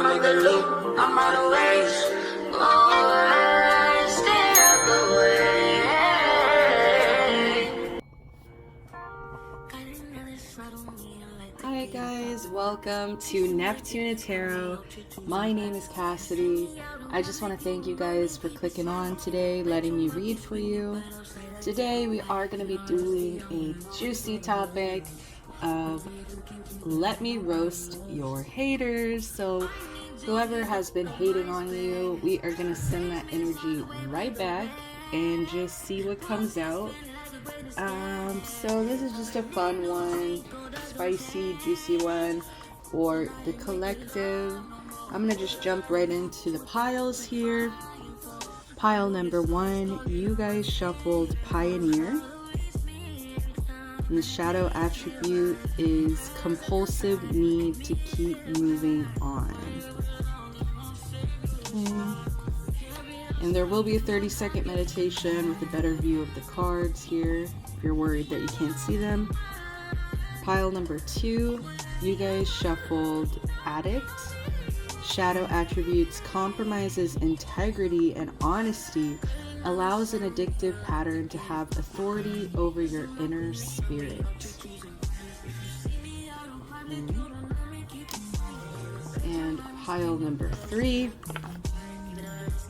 I'm like the loop, I'm out of ways. Oh, stay out the way. Hi guys, welcome to Neptuna Tarot. My name is Cassidy. I just want to thank you guys for clicking on today, letting me read for you. Today we are going to be doing a juicy topic of let me roast your haters. So whoever has been hating on you, we are going to send that energy right back and just see what comes out. So this is just a fun one, spicy, juicy one for the collective. I'm going to just jump right into the piles here. Pile number 1, you guys shuffled Pioneer. And the shadow attribute is compulsive need to keep moving on. Okay. And there will be a 30-second meditation with a better view of the cards here if you're worried that you can't see them. Pile number 2, you guys shuffled Addict. Shadow attributes compromises integrity and honesty, allows an addictive pattern to have authority over your inner spirit. And pile number 3,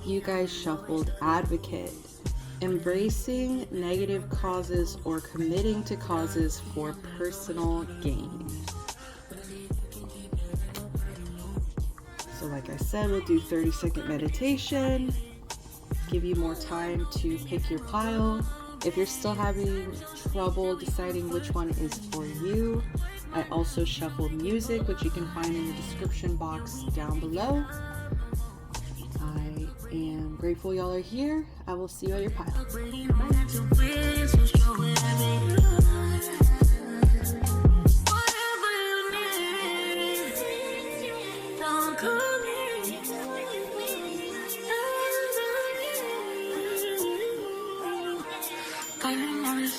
you guys shuffled Advocate. Embracing negative causes or committing to causes for personal gain. So like I said, we'll do 30-second meditation, give you more time to pick your pile. If you're still having trouble deciding which one is for you, I also shuffle music, which you can find in the description box down below. I am grateful y'all are here. I will see you at your pile.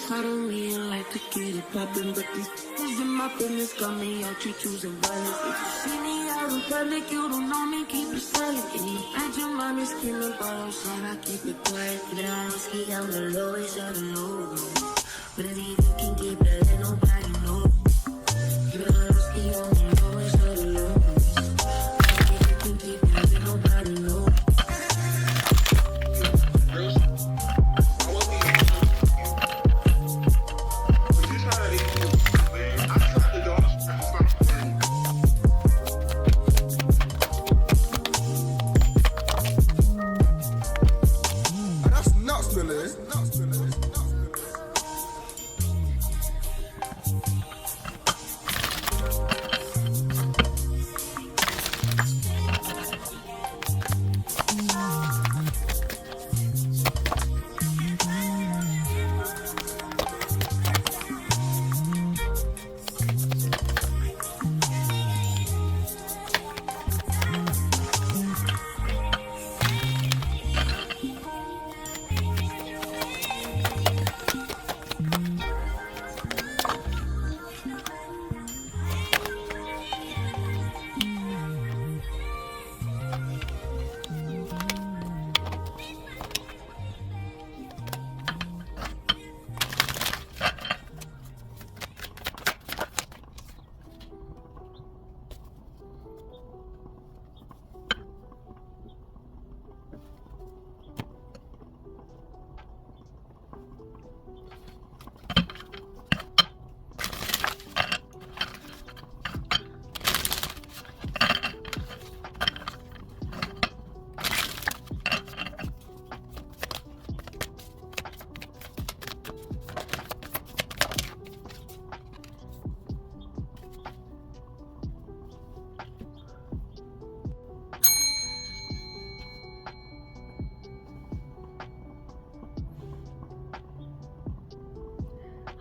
Suddenly I like to get it poppin', but these things in my business got me out, you choosing violence. If you see me out in public, you don't know me, keep it silent. In the bedroom, I'm just screaming by outside, I keep it quiet. Even though I'm risky, I'm the lowest of the low. But if you can keep it, let nobody know. Even though I'm risky, I'm the lowest of the low. If you can keep it, let nobody know.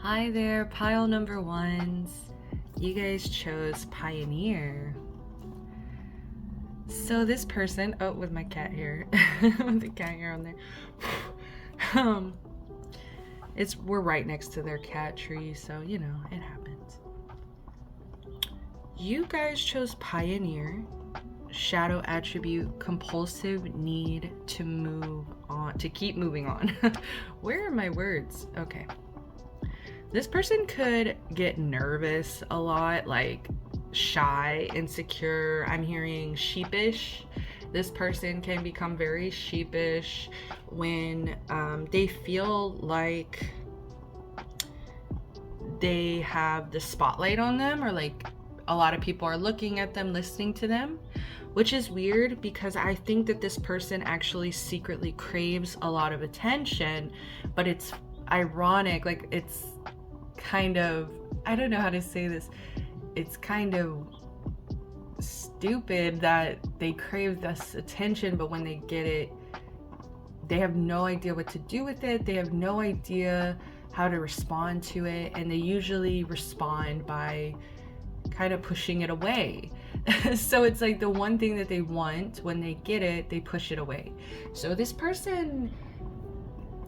Hi there, pile number 1s. You guys chose Pioneer. So this person, oh, with my cat hair, with the cat hair on there. We're right next to their cat tree, so you know, it happens. You guys chose Pioneer. shadow attribute, compulsive need to move on, to keep moving on. Where are my words? Okay. This person could get nervous a lot, like shy, insecure. I'm hearing sheepish. This person can become very sheepish when they feel like they have the spotlight on them, or like a lot of people are looking at them, listening to them, which is weird because I think that this person actually secretly craves a lot of attention, but it's ironic, like it's kind of, I don't know how to say this, it's kind of stupid that they crave this attention, but when they get it, they have no idea what to do with it. They have no idea how to respond to it, and they usually respond by kind of pushing it away. So it's like the one thing that they want, when they get it, they push it away. So this person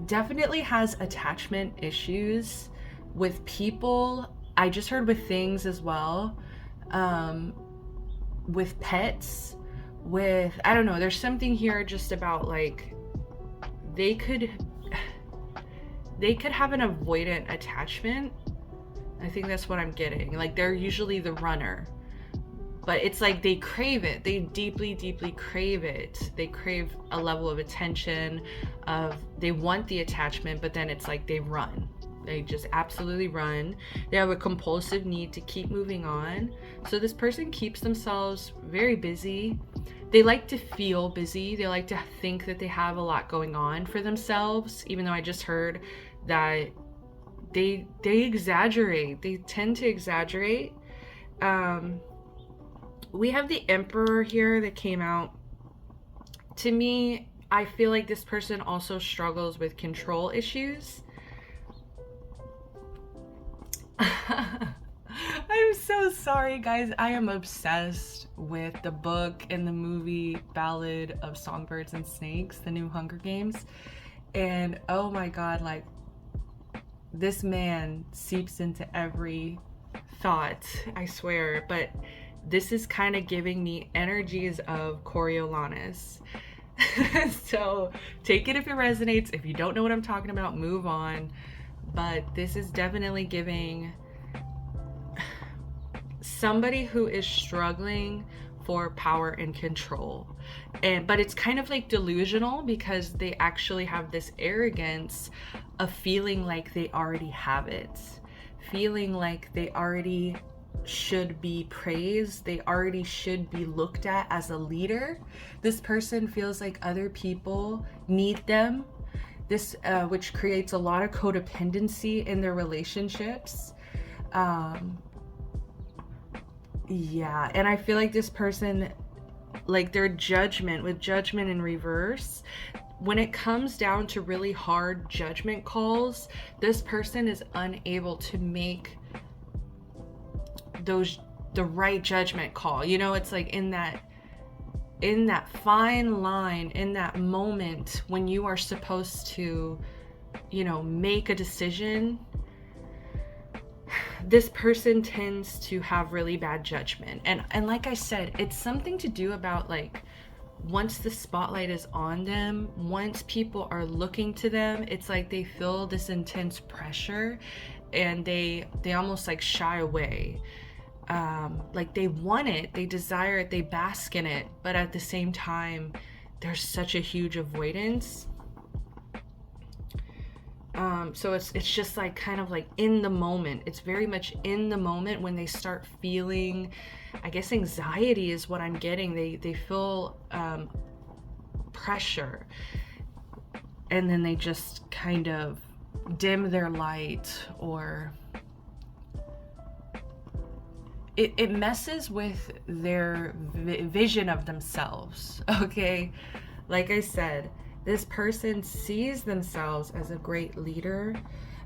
definitely has attachment issues with people. I just heard with things as well, with pets, with, I don't know, there's something here just about like they could have an avoidant attachment. I think that's what I'm getting. Like they're usually the runner, but it's like they crave it. They deeply, deeply crave it. They crave a level of attention, they want the attachment, but then it's like they run. They just absolutely run. They have a compulsive need to keep moving on. So this person keeps themselves very busy. They like to feel busy. They like to think that they have a lot going on for themselves, even though I just heard that they exaggerate. They tend to exaggerate. We have the Emperor here that came out. To me, I feel like this person also struggles with control issues. I'm so sorry, guys. I am obsessed with the book and the movie Ballad of Songbirds and Snakes, the new Hunger Games. And oh my God, like this man seeps into every thought, I swear. But this is kind of giving me energies of Coriolanus. So take it if it resonates. If you don't know what I'm talking about, move on. But this is definitely giving somebody who is struggling for power and control. But it's kind of like delusional because they actually have this arrogance of feeling like they already have it, feeling like they already should be praised, they already should be looked at as a leader. This person feels like other people need them. This which creates a lot of codependency in their relationships. Yeah, and I feel like this person, like their judgment, with judgment in reverse, when it comes down to really hard judgment calls, this person is unable to make the right judgment call. You know, it's like in that fine line, in that moment when you are supposed to, you know, make a decision, this person tends to have really bad judgment. And like I said, it's something to do about like once the spotlight is on them, once people are looking to them, it's like they feel this intense pressure and they almost like shy away. Like they want it, they desire it, they bask in it, but at the same time, there's such a huge avoidance. So it's just like kind of like in the moment. It's very much in the moment when they start feeling, I guess anxiety is what I'm getting. They feel pressure, and then they just kind of dim their light, or it messes with their vision of themselves. Okay, like I said, this person sees themselves as a great leader.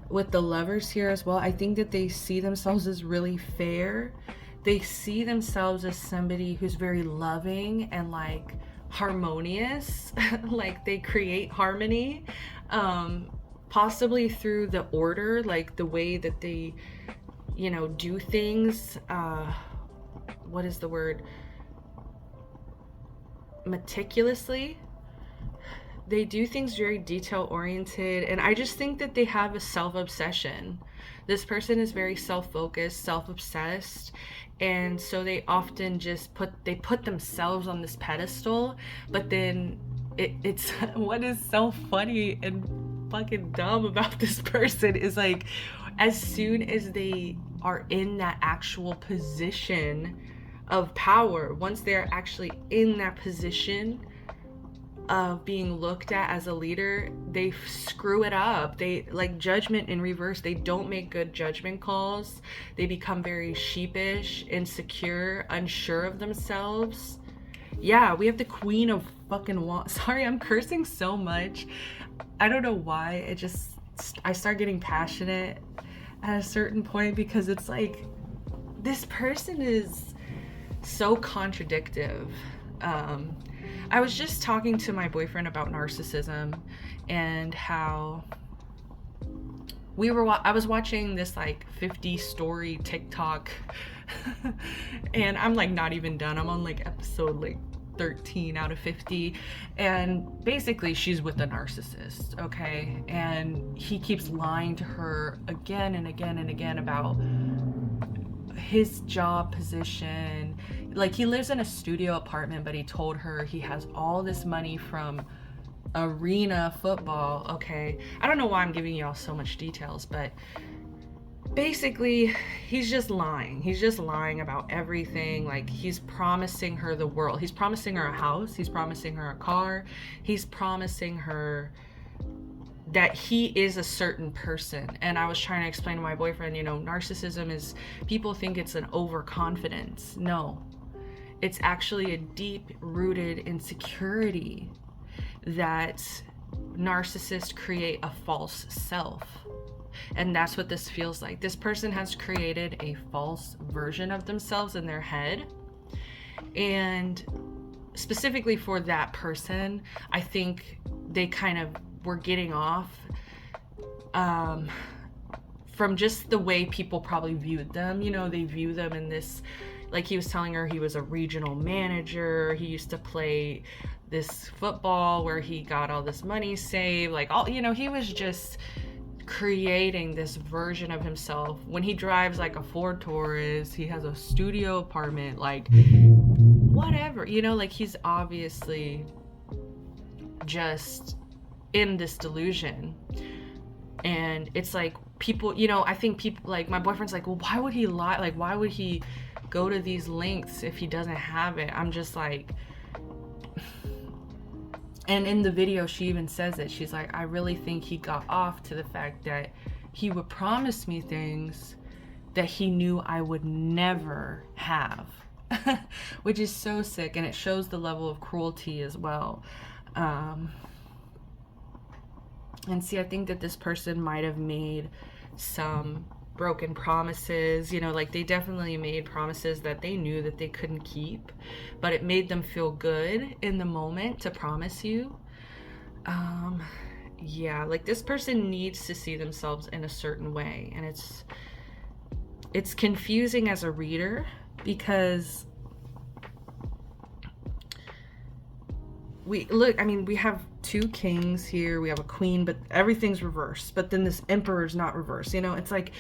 With the Lovers here as well, I think that they see themselves as really fair. They see themselves as somebody who's very loving and like harmonious. Like they create harmony, possibly through the order, like the way that they, you know, do things. What is the word? meticulously. They do things very detail oriented, and I just think that they have a self-obsession. This person is very self-focused, self-obsessed, and so they often just put themselves on this pedestal. But then it's what is so funny and fucking dumb about this person is like, as soon as they are in that actual position of power, once they're actually in that position of being looked at as a leader, they screw it up. They like judgment in reverse. They don't make good judgment calls. They become very sheepish, insecure, unsure of themselves. Yeah, we have the Queen of fucking Wands. Sorry, I'm cursing so much. I don't know why. I start getting passionate at a certain point, because it's like, this person is so contradictive. I was just talking to my boyfriend about narcissism and how I was watching this like 50 story TikTok and I'm like not even done. I'm on like episode like 13 out of 50, and basically she's with a narcissist, okay? And he keeps lying to her again and again and again about his job position. Like, he lives in a studio apartment, but he told her he has all this money from arena football, okay? I don't know why I'm giving y'all so much details, but basically he's just lying. He's just lying about everything. Like, he's promising her the world. He's promising her a house. He's promising her a car. He's promising her that he is a certain person. And I was trying to explain to my boyfriend, narcissism is, people think it's an overconfidence. No, it's actually a deep-rooted insecurity that narcissists create a false self. And that's what this feels like. This person has created a false version of themselves in their head. And specifically for that person, I think they kind of were getting off from just the way people probably viewed them. They view them in this, like, he was telling her he was a regional manager. He used to play this football where he got all this money saved. Like, he was just creating this version of himself. When he drives like a Ford Taurus, he has a studio apartment, like whatever, like he's obviously just in this delusion. And it's like, people, I think people, like, my boyfriend's like, well, why would he lie? Like, why would he go to these lengths if he doesn't have it? I'm just like, and in the video, she even says it. She's like, I really think he got off to the fact that he would promise me things that he knew I would never have, which is so sick. And it shows the level of cruelty as well. And see, I think that this person might have made some broken promises, like they definitely made promises that they knew that they couldn't keep, but it made them feel good in the moment to promise you. Yeah, like, this person needs to see themselves in a certain way, and it's confusing as a reader, because we have two kings here, we have a queen, but everything's reversed, but then this emperor's not reversed. It's like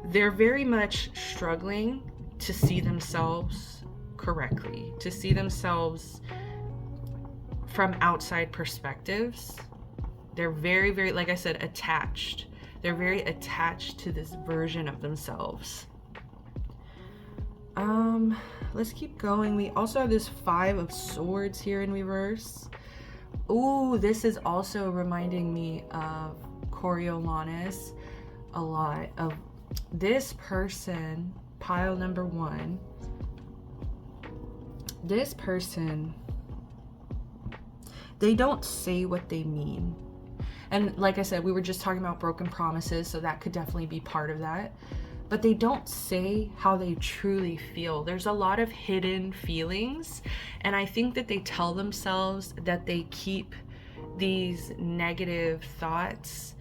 they're very much struggling to see themselves correctly, to see themselves from outside perspectives. They're very, very, like I said, attached. They're very attached to this version of themselves. Let's keep going. We also have this 5 of Swords here in reverse. Ooh, this is also reminding me of Coriolanus a lot. Of this person, pile number 1. This person, they don't say what they mean. And like I said, we were just talking about broken promises, so that could definitely be part of that. But they don't say how they truly feel. There's a lot of hidden feelings, and I think that they tell themselves that they keep these negative thoughts,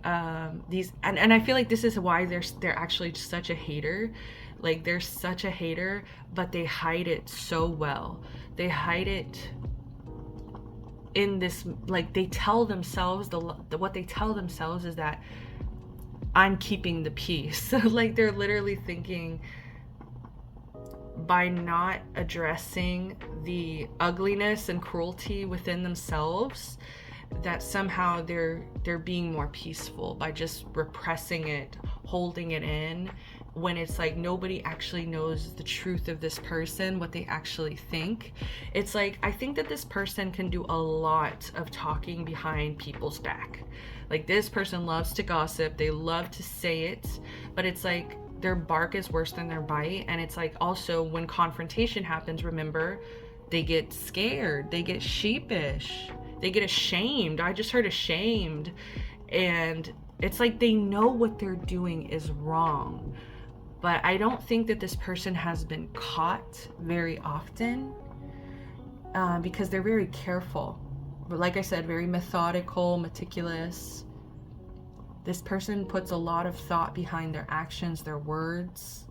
and I feel like this is why they're actually such a hater. Like, they're such a hater, but they hide it so well. They hide it in this, like, they tell themselves, what they tell themselves is that I'm keeping the peace. Like, they're literally thinking, by not addressing the ugliness and cruelty within themselves, that somehow they're being more peaceful by just repressing it, holding it in, when it's like nobody actually knows the truth of this person, what they actually think. It's like, I think that this person can do a lot of talking behind people's back. Like, this person loves to gossip, they love to say it, but it's like their bark is worse than their bite. And it's like, also when confrontation happens, remember, they get scared, they get sheepish, they get ashamed. I just heard ashamed. And it's like they know what they're doing is wrong. But I don't think that this person has been caught very often, because they're very careful. But like I said, very methodical, meticulous. This person puts a lot of thought behind their actions, their words.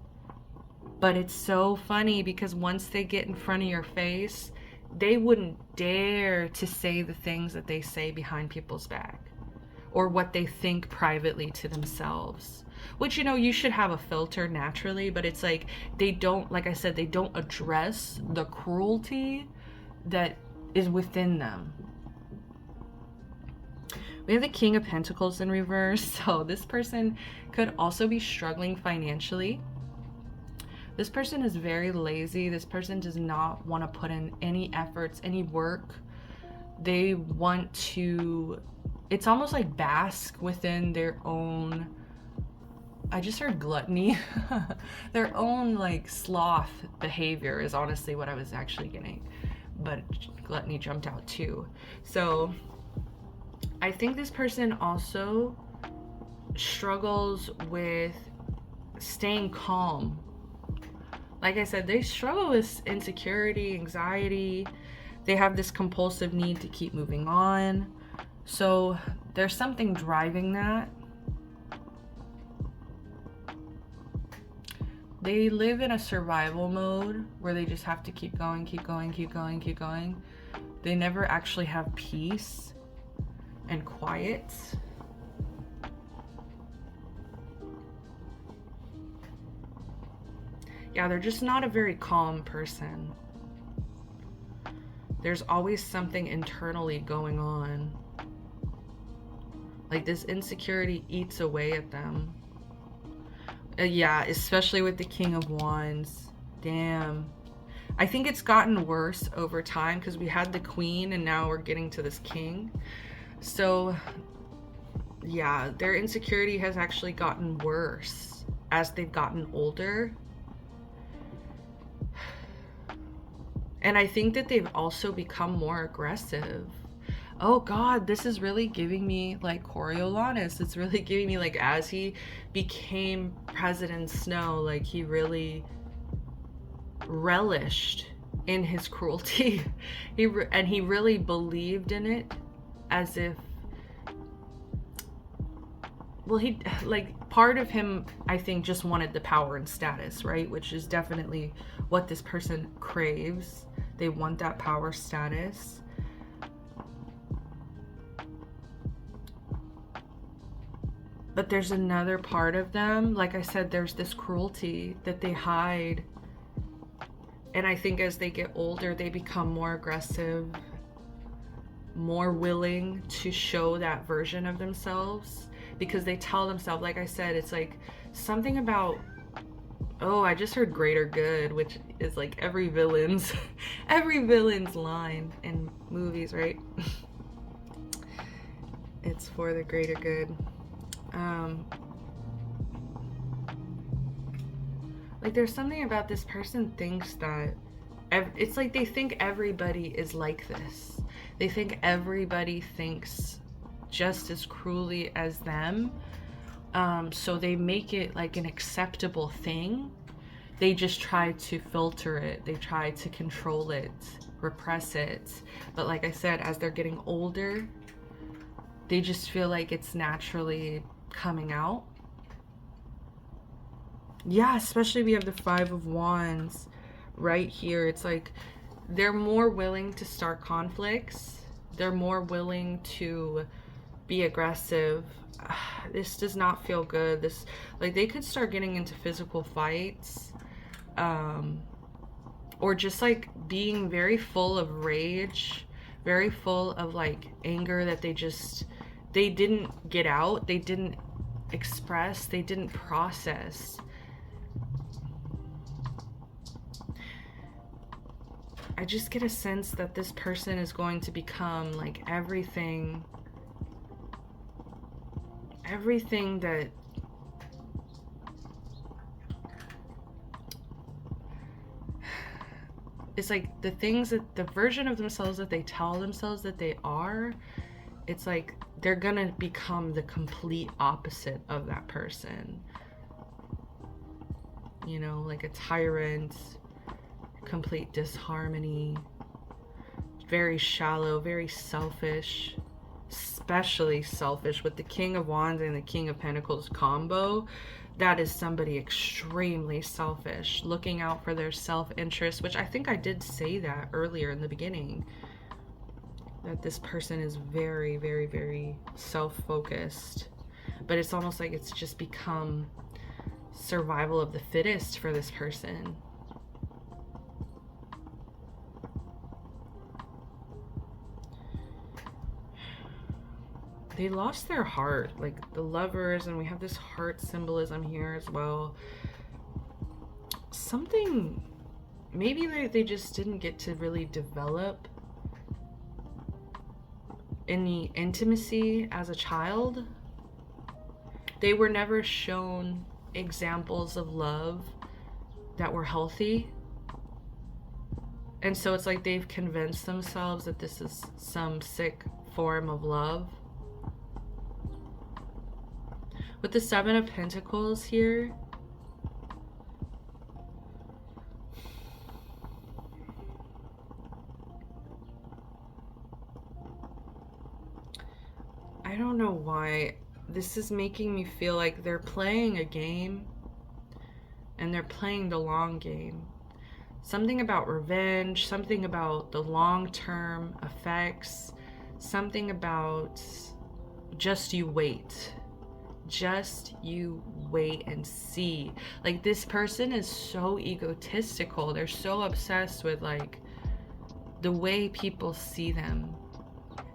But it's so funny because once they get in front of your face, they wouldn't dare to say the things that they say behind people's back, or what they think privately to themselves. Which, you know, you should have a filter naturally, but it's like they don't, like I said, they don't address the cruelty that is within them. We have the King of Pentacles in reverse. So this person could also be struggling financially. This person is very lazy. This person does not want to put in any efforts, any work. They want to, it's almost like bask within their own, I just heard gluttony. Their own like sloth behavior is honestly what I was actually getting. But gluttony jumped out too. So I think this person also struggles with staying calm. Like I said, they struggle with insecurity, anxiety. They have this compulsive need to keep moving on. So there's something driving that. They live in a survival mode where they just have to keep going, keep going, keep going, keep going. They never actually have peace and quiet. Yeah, they're just not a very calm person. There's always something internally going on. Like, this insecurity eats away at them. Yeah, especially with the King of Wands. Damn. I think it's gotten worse over time because we had the Queen and now we're getting to this King. So, yeah, their insecurity has actually gotten worse as they've gotten older. And I think that they've also become more aggressive. Oh God, this is really giving me like Coriolanus. It's really giving me like, as he became President Snow, like he really relished in his cruelty. He really believed in it, as if, well, he, like, part of him, I think, just wanted the power and status, right? Which is definitely what this person craves. They want that power status. But there's another part of them, like I said, there's this cruelty that they hide. And I think as they get older, they become more aggressive, more willing to show that version of themselves, because they tell themselves, like I said, it's like something about, oh, I just heard greater good, which is like every villain's line in movies, right? It's for the greater good. Like, there's something about this person thinks that it's like they think everybody is like this. They think everybody thinks just as cruelly as them. So they make it like an acceptable thing. They just try to filter it. They try to control it, repress it. But like I said, as they're getting older, they just feel like it's naturally coming out. Yeah, especially we have the Five of Wands right here. It's like they're more willing to start conflicts. They're more willing to be aggressive. This does not feel good. This, like, they could start getting into physical fights, or just like being very full of rage, very full of like anger that they didn't get out, they didn't express, they didn't process. I just get a sense that this person is going to become like everything that it's like the things that the version of themselves that they tell themselves that they are, it's like they're gonna become the complete opposite of that person. You know, like a tyrant, complete disharmony, very shallow, very selfish, especially selfish with the King of Wands and the King of Pentacles combo. That is somebody extremely selfish, looking out for their self-interest, which I think I did say that earlier in the beginning, that this person is very, very, very self-focused. But it's almost like it's just become survival of the fittest for this person. They lost their heart, like the Lovers, and we have this heart symbolism here as well. Something, maybe they just didn't get to really develop any intimacy as a child. They were never shown examples of love that were healthy. And so it's like they've convinced themselves that this is some sick form of love. With the Seven of Pentacles here, I don't know why this is making me feel like they're playing a game, and they're playing the long game. Something about revenge, something about the long-term effects, something about just you wait. Just you wait and see. Like, this person is so egotistical. They're so obsessed with like the way people see them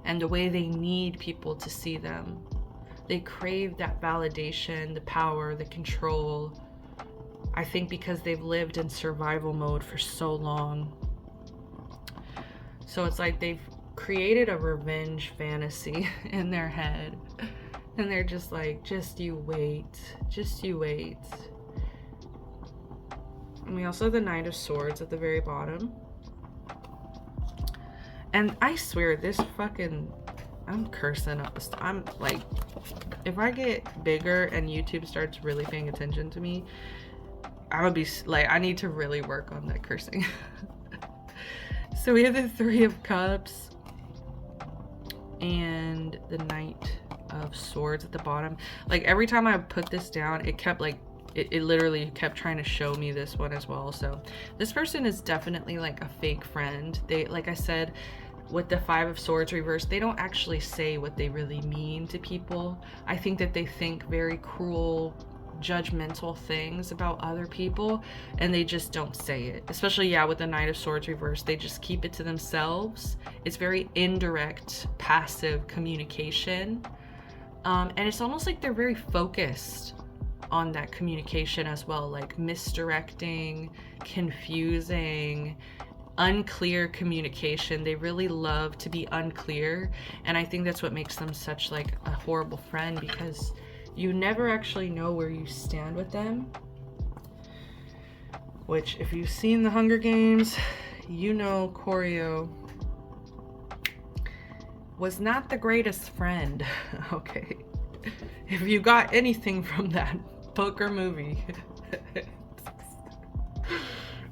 and the way they need people to see them. They crave that validation, the power, the control. I think because they've lived in survival mode for so long. So it's like they've created a revenge fantasy in their head. And they're just like, just you wait. Just you wait. And we also have the Knight of Swords at the very bottom. And I swear, this fucking... I'm cursing up. I'm like... If I get bigger and YouTube starts really paying attention to me, I would be like, I need to really work on that cursing. So we have the Three of Cups. And the Knight of Swords at the bottom. Like, every time I put this down, it kept like it literally kept trying to show me this one as well. So this person is definitely like a fake friend. They, like I said, with the Five of Swords reversed, they don't actually say what they really mean to people. I think that they think very cruel, judgmental things about other people, and they just don't say it. Especially, yeah, with the Knight of Swords reversed, they just keep it to themselves. It's very indirect, passive communication. And it's almost like they're very focused on that communication as well, like misdirecting, confusing, unclear communication. They really love to be unclear, and I think that's what makes them such like a horrible friend, because you never actually know where you stand with them. Which, if you've seen the Hunger Games, you know Corio was not the greatest friend. Okay, if you got anything from that book or movie,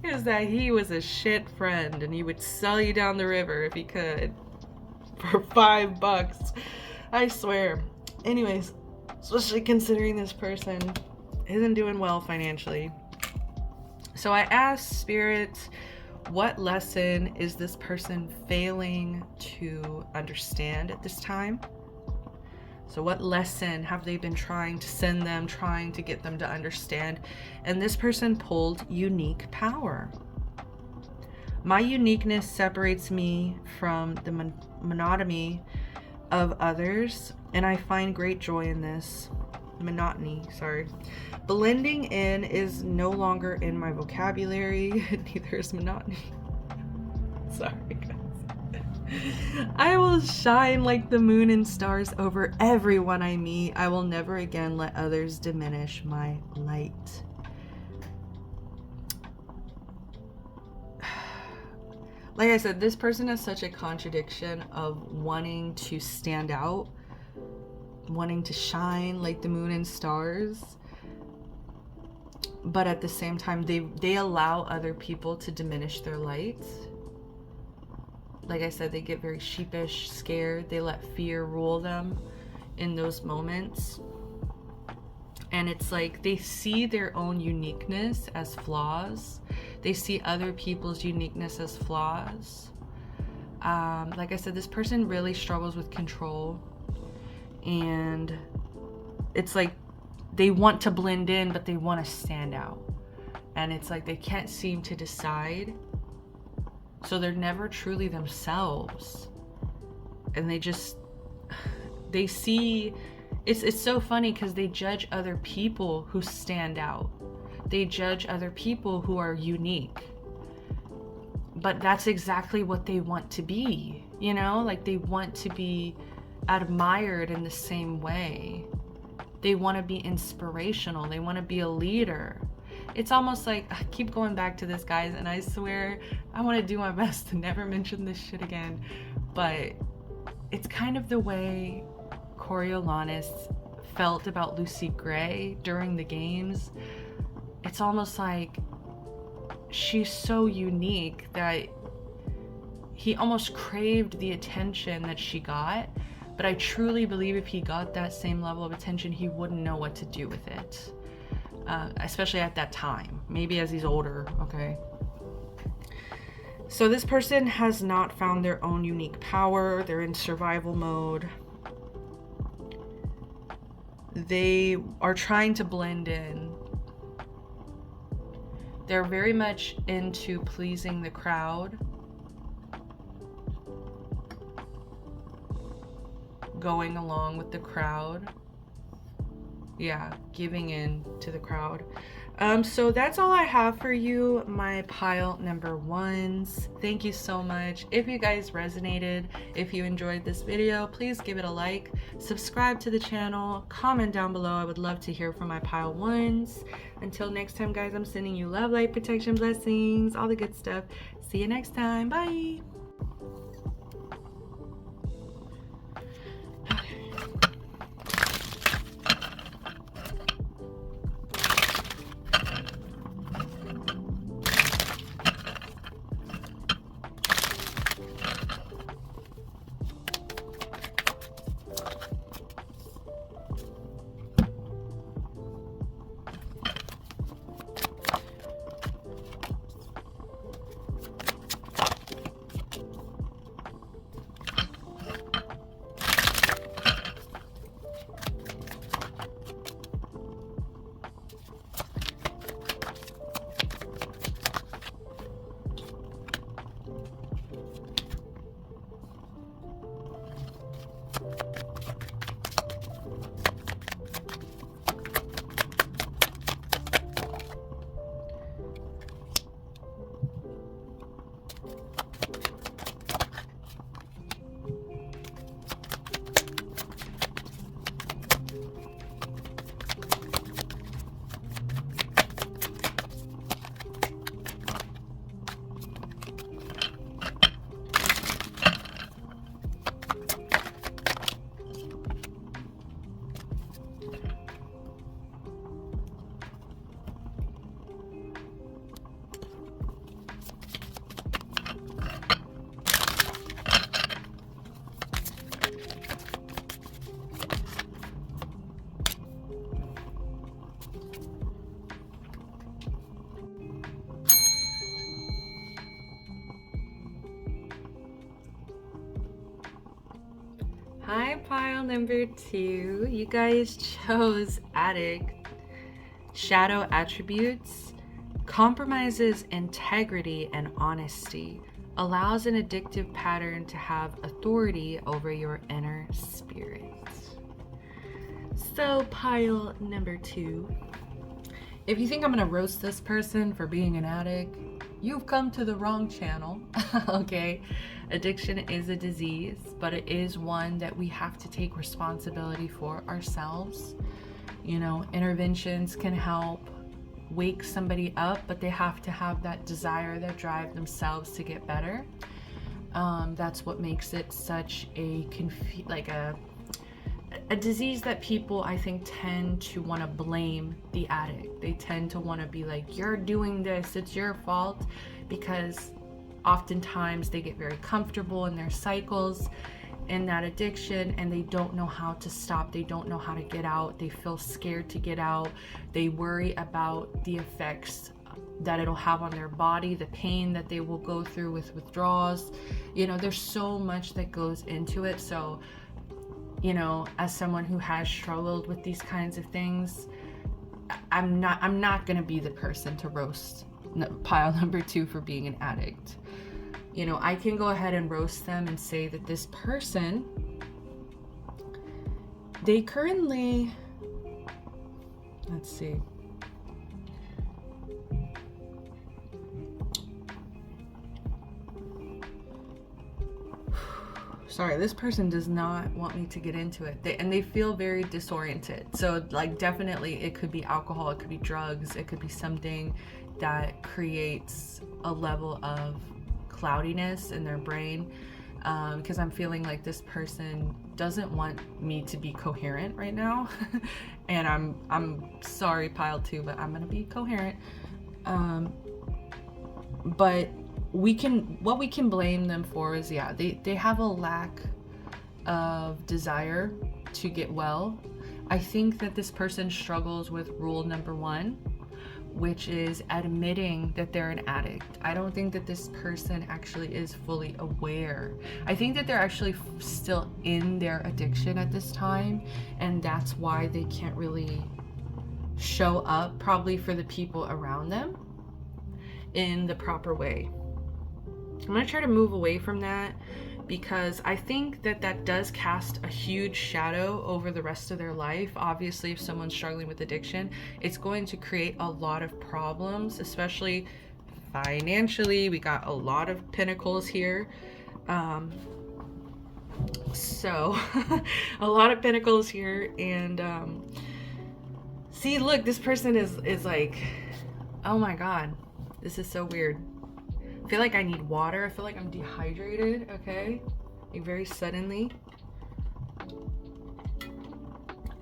is that he was a shit friend, and he would sell you down the river if he could for $5. I swear. Anyways, especially considering this person isn't doing well financially. So I asked Spirit, What lesson is this person failing to understand at this time? So what lesson have they been trying to send them, trying to get them to understand? And this person pulled unique power. My uniqueness separates me from the monotony of others, and I find great joy in this. Monotony, sorry. Blending in is no longer in my vocabulary, neither is monotony. Sorry, guys. I will shine like the moon and stars over everyone I meet. I will never again let others diminish my light. Like I said, this person is such a contradiction of wanting to stand out, wanting to shine like the moon and stars, but at the same time, they allow other people to diminish their light. Like I said, they get very sheepish, scared. They let fear rule them in those moments. And it's like they see their own uniqueness as flaws. They see other people's uniqueness as flaws. Like I said, this person really struggles with control. And it's like they want to blend in, but they want to stand out. And it's like they can't seem to decide. So they're never truly themselves. And they see, it's so funny because they judge other people who stand out. They judge other people who are unique. But that's exactly what they want to be, you know? Like they want to be admired in the same way. They want to be inspirational. They want to be a leader. It's almost like, I keep going back to this, guys, and I swear I want to do my best to never mention this shit again. But it's kind of the way Coriolanus felt about Lucy Gray during the games. It's almost like she's so unique that he almost craved the attention that she got. But I truly believe if he got that same level of attention, he wouldn't know what to do with it. Especially at that time. Maybe as he's older, okay? So this person has not found their own unique power. They're in survival mode. They are trying to blend in. They're very much into pleasing the crowd. Going along with the crowd. Yeah, giving in to the crowd. So that's all I have for you, my pile number ones. Thank you so much. If you guys resonated, if you enjoyed this video, please give it a like, subscribe to the channel, comment down below. I would love to hear from my pile ones. Until next time, guys, I'm sending you love, light, protection, blessings, all the good stuff. See you next time. Bye. Hi, pile number 2. You guys chose addict. Shadow attributes. Compromises integrity and honesty. Allows an addictive pattern to have authority over your inner spirit. So, pile number 2. If you think I'm gonna roast this person for being an addict, you've come to the wrong channel. Okay? Addiction is a disease, but it is one that we have to take responsibility for ourselves. You know, interventions can help wake somebody up, but they have to have that desire, that drive themselves to get better. That's what makes it such a disease that people, I think, tend to want to blame the addict. They tend to want to be like, you're doing this, it's your fault, because oftentimes they get very comfortable in their cycles in that addiction, and they don't know how to stop. They don't know how to get out. They feel scared to get out. They worry about the effects that it'll have on their body, the pain that they will go through with withdrawals. You know, there's so much that goes into it. So, you know, as someone who has struggled with these kinds of things, I'm not gonna be the person to roast pile number 2 for being an addict. You know, I can go ahead and roast them and say that this person, they currently, let's see. Sorry, this person does not want me to get into it. They feel very disoriented. So, like, definitely it could be alcohol, it could be drugs, it could be something that creates a level of cloudiness in their brain, because I'm feeling like this person doesn't want me to be coherent right now. And I'm sorry, pile 2, but I'm gonna be coherent. But what we can blame them for is, yeah, they have a lack of desire to get well. I think that this person struggles with rule number 1, which is admitting that they're an addict. I don't think that this person actually is fully aware. I think that they're actually still in their addiction at this time, and that's why they can't really show up probably for the people around them in the proper way. I'm gonna try to move away from that, because I think that does cast a huge shadow over the rest of their life. Obviously, if someone's struggling with addiction, it's going to create a lot of problems, especially financially. We got a lot of pentacles here. So a lot of pentacles here. And see, look, this person is like, oh my God, this is so weird. I feel like I need water. I feel like I'm dehydrated, okay? Like, very suddenly.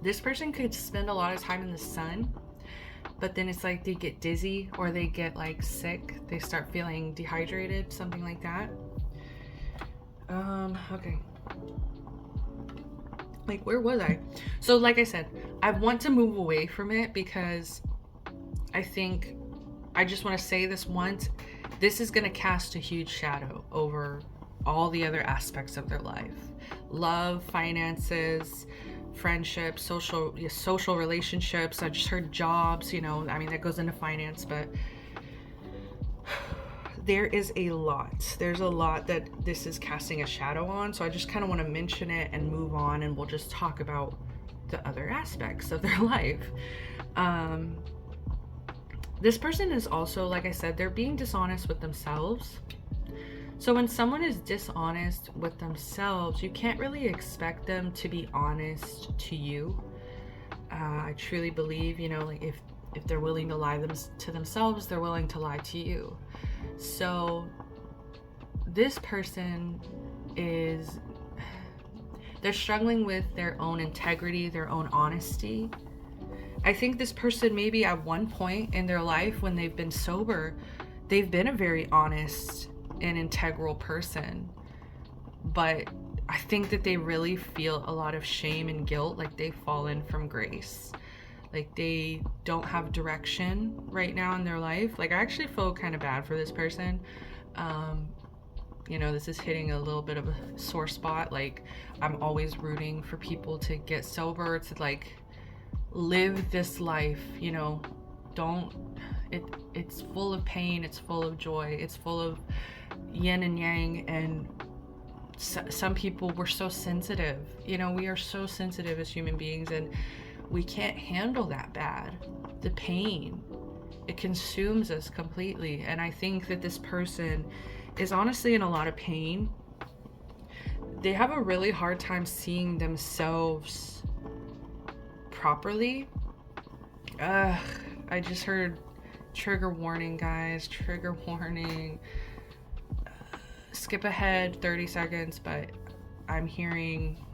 This person could spend a lot of time in the sun, but then it's like they get dizzy or they get like sick. They start feeling dehydrated, something like that. Okay. Like, where was I? So, like I said, I want to move away from it, because I think I just want to say this once. This is going to cast a huge shadow over all the other aspects of their life. Love, finances, friendships, social relationships. I just heard jobs, you know, I mean, that goes into finance, but there is a lot. There's a lot that this is casting a shadow on. So I just kind of want to mention it and move on, and we'll just talk about the other aspects of their life. This person is also, like I said, they're being dishonest with themselves. So when someone is dishonest with themselves, you can't really expect them to be honest to you. I truly believe, you know, like if they're willing to lie to themselves, they're willing to lie to you. So this person they're struggling with their own integrity, their own honesty. I think this person, maybe at one point in their life when they've been sober, they've been a very honest and integral person. But I think that they really feel a lot of shame and guilt, like they've fallen from grace. Like they don't have direction right now in their life. Like I actually feel kind of bad for this person. You know, this is hitting a little bit of a sore spot. Like, I'm always rooting for people to get sober, to like live this life, you know. It's full of pain, it's full of joy, it's full of yin and yang. And some people, we're so sensitive, you know, we are so sensitive as human beings, and we can't handle that bad. The pain, it consumes us completely. And I think that this person is honestly in a lot of pain. They have a really hard time seeing themselves properly. I just heard trigger warning, guys, trigger warning. Skip ahead 30 seconds, but I'm hearing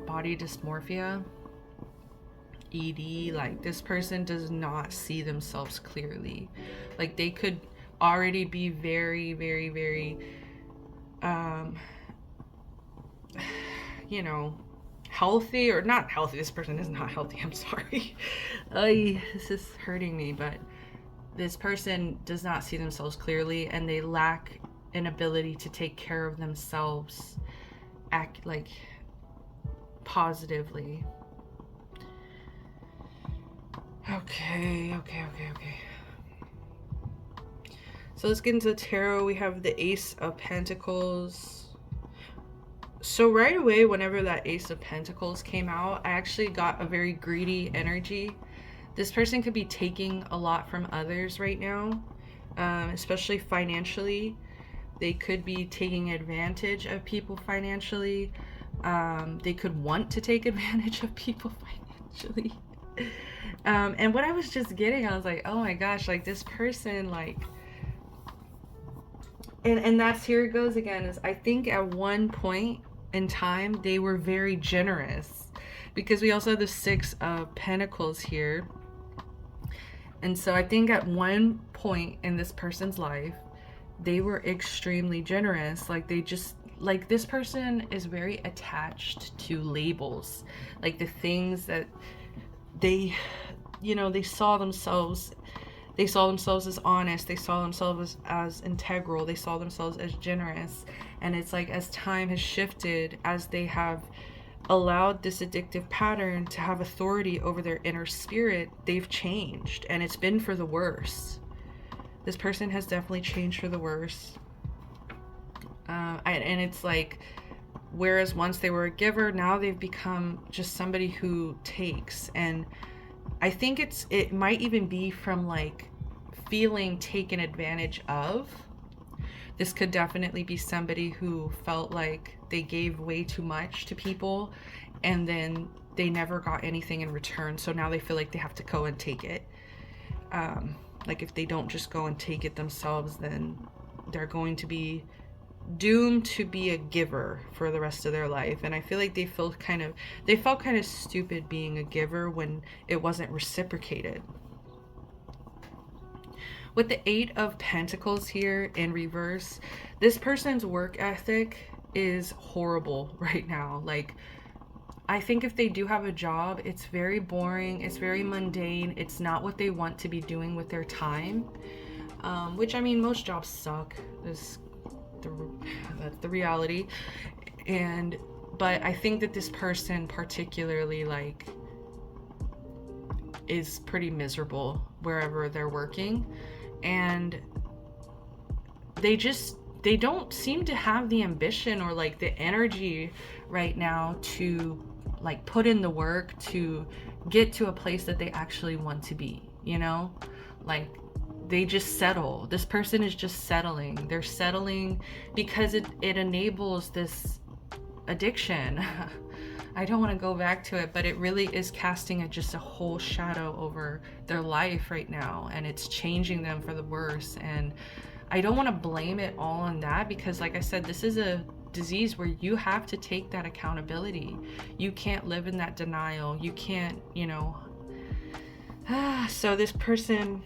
body dysmorphia, ED. Like, this person does not see themselves clearly. Like, they could already be very, very, very, you know, healthy or not healthy. This person is not healthy. I'm sorry. This is hurting me, but this person does not see themselves clearly, and they lack an ability to take care of themselves, act like positively. Okay. So let's get into the tarot. We have the Ace of Pentacles. So right away, whenever that Ace of Pentacles came out, I actually got a very greedy energy. This person could be taking a lot from others right now, especially financially. They could be taking advantage of people financially. They could want to take advantage of people financially. And what I was just getting, I was like, oh my gosh, like this person, like, and that's, here it goes again, is I think at one point in time, they were very generous, because we also have the Six of Pentacles here. And so I think at one point in this person's life, they were extremely generous. Like, they just, like, this person is very attached to labels, like the things that they, you know, they saw themselves as honest, they saw themselves as integral, they saw themselves as generous. And it's like, as time has shifted, as they have allowed this addictive pattern to have authority over their inner spirit, they've changed, and it's been for the worse. This person has definitely changed for the worse. And it's like, whereas once they were a giver, now they've become just somebody who takes. And I think it might even be from like feeling taken advantage of. This could definitely be somebody who felt like they gave way too much to people, and then they never got anything in return. So now they feel like they have to go and take it. Like, if they don't just go and take it themselves, then they're going to be doomed to be a giver for the rest of their life. And I feel like they felt kind of stupid being a giver when it wasn't reciprocated. With the Eight of Pentacles here in reverse, this person's work ethic is horrible right now. Like, I think if they do have a job, it's very boring, it's very mundane, it's not what they want to be doing with their time. Which, I mean, most jobs suck. That's the reality. But I think that this person particularly, like, is pretty miserable wherever they're working. And they don't seem to have the ambition or like the energy right now to like put in the work to get to a place that they actually want to be, you know? Like, they just settle. This person is just settling. They're settling because it enables this addiction. I don't want to go back to it, but it really is casting just a whole shadow over their life right now, and it's changing them for the worse. And I don't want to blame it all on that, because like I said, this is a disease where you have to take that accountability. You can't live in that denial. You can't, you know. So this person,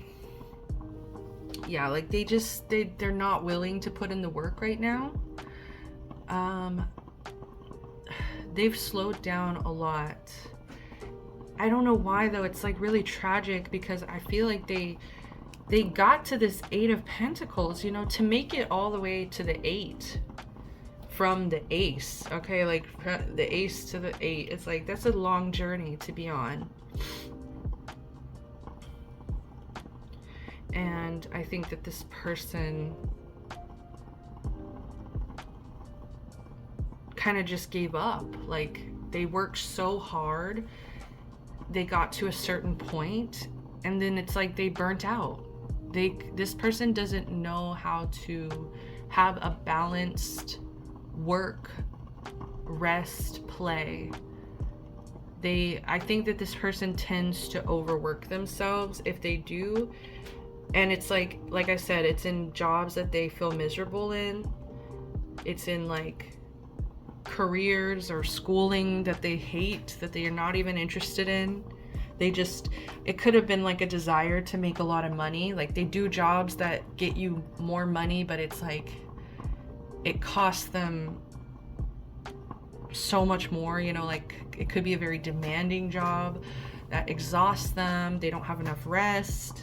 yeah, like they're not willing to put in the work right now. They've slowed down a lot. I don't know why though. It's like really tragic, because I feel like they got to this Eight of Pentacles, you know, to make it all the way to the 8. from the ace, okay? Like the ace to the 8. It's like that's a long journey to be on. And I think that this person kind of just gave up. Like, they worked so hard, they got to a certain point, and then it's like they burnt out. This person doesn't know how to have a balanced work, rest, play. I think that this person tends to overwork themselves if they do. And it's like I said, it's in jobs that they feel miserable in. It's in like careers or schooling that they hate, that they are not even interested in. It could have been like a desire to make a lot of money. Like, they do jobs that get you more money, but it's like it costs them so much more, you know, like it could be a very demanding job that exhausts them. They don't have enough rest.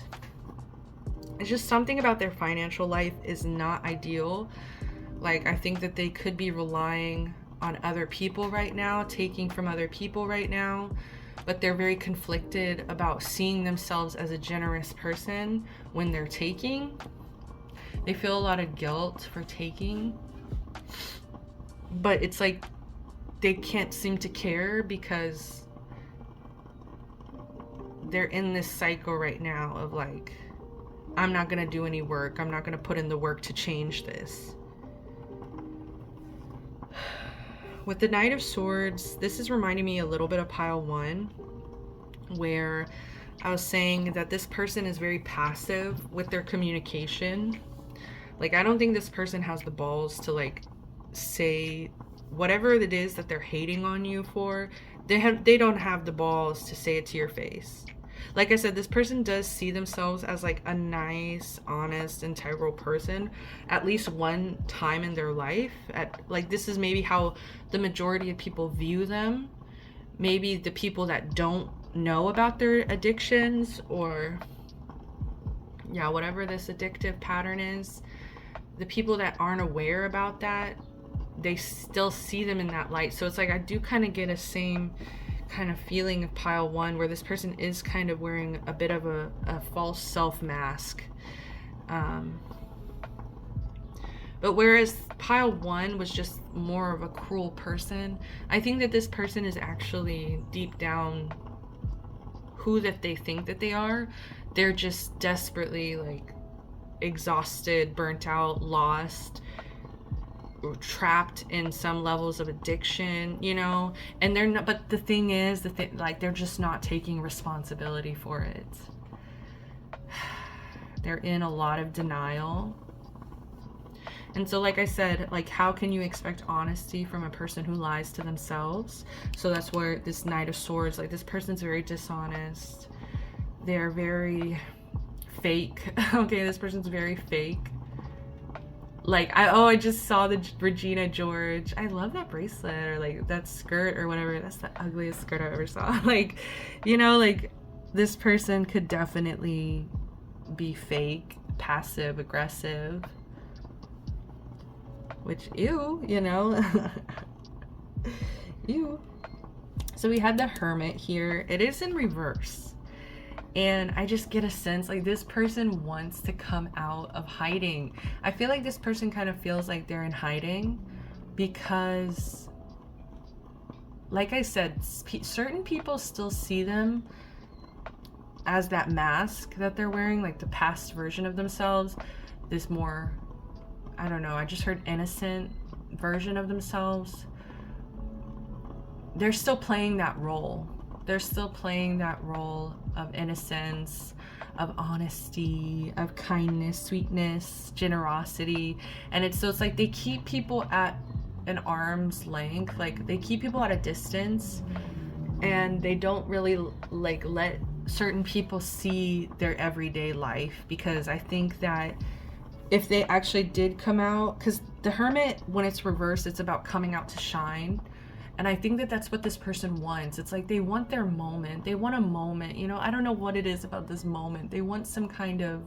It's just something about their financial life is not ideal. Like, I think that they could be relying on other people right now, taking from other people right now, but they're very conflicted about seeing themselves as a generous person when they're taking. They feel a lot of guilt for taking, but it's like they can't seem to care because they're in this cycle right now of like, I'm not gonna do any work. I'm not gonna put in the work to change this. With the Knight of Swords, this is reminding me a little bit of pile 1, where I was saying that this person is very passive with their communication. Like, I don't think this person has the balls to like say whatever it is that they're hating on you for. They don't have the balls to say it to your face. Like I said, this person does see themselves as like a nice, honest, integral person at least one time in their life. Like, this is maybe how the majority of people view them. Maybe the people that don't know about their addictions, or yeah, whatever this addictive pattern is, the people that aren't aware about that, they still see them in that light. So it's like I do kind of get a same kind of feeling of pile 1, where this person is kind of wearing a bit of a false self mask. But whereas pile 1 was just more of a cruel person, I think that this person is actually deep down who that they think that they are. They're just desperately like exhausted, burnt out, lost, trapped in some levels of addiction, you know, and they're not, but the thing is that like they're just not taking responsibility for it. They're in a lot of denial. And so, like I said, like, how can you expect honesty from a person who lies to themselves? So that's where this Knight of Swords, like, this person's very dishonest. They're very fake. Okay, this person's very fake. Like, I just saw the Regina George. I love that bracelet, or like that skirt or whatever. That's the ugliest skirt I ever saw. Like, you know, like, this person could definitely be fake, passive aggressive, which, ew, you know. Ew. So we had the Hermit here. It is in reverse. And I just get a sense like this person wants to come out of hiding. I feel like this person kind of feels like they're in hiding because, like I said, certain people still see them as that mask that they're wearing, like the past version of themselves, this more, I don't know, I just heard innocent version of themselves. They're still playing that role. They're still playing that role of innocence, of honesty, of kindness, sweetness, generosity. And it's like they keep people at an arm's length, like they keep people at a distance, and they don't really like let certain people see their everyday life, because I think that if they actually did come out, because the Hermit, when it's reversed, it's about coming out to shine. And I think that that's what this person wants. It's like they want their moment. They want a moment, you know. I don't know what it is about this moment. They want some kind of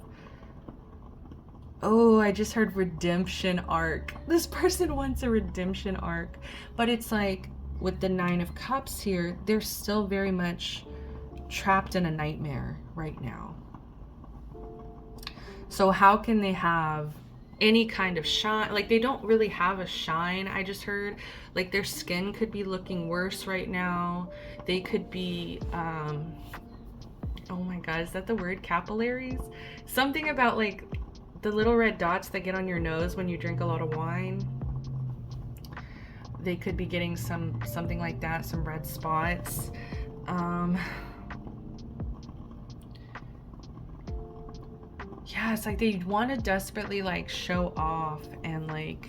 Oh, I just heard redemption arc. This person wants a redemption arc. But it's like with the Nine of Cups here, they're still very much trapped in a nightmare right now. So how can they have any kind of shine? Like, they don't really have a shine. I just heard like their skin could be looking worse right now. They could be oh my god, is that the word? Capillaries? Something about like the little red dots that get on your nose when you drink a lot of wine. They could be getting something like that, some red spots. Yeah, it's like they want to desperately like show off, and like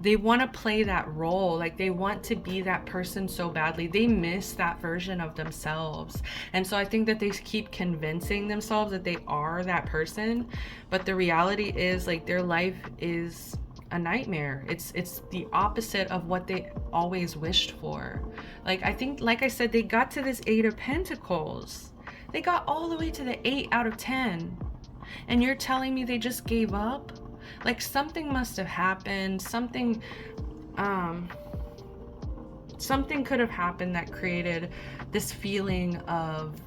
they want to play that role. Like they want to be that person so badly. They miss that version of themselves. And so I think that they keep convincing themselves that they are that person. But the reality is like their life is a nightmare. It's the opposite of what they always wished for. Like I think, like I said, they got to this 8 of Pentacles. They got all the way to the 8 out of 10. And you're telling me they just gave up? Like something must have happened. Something could have happened that created this feeling of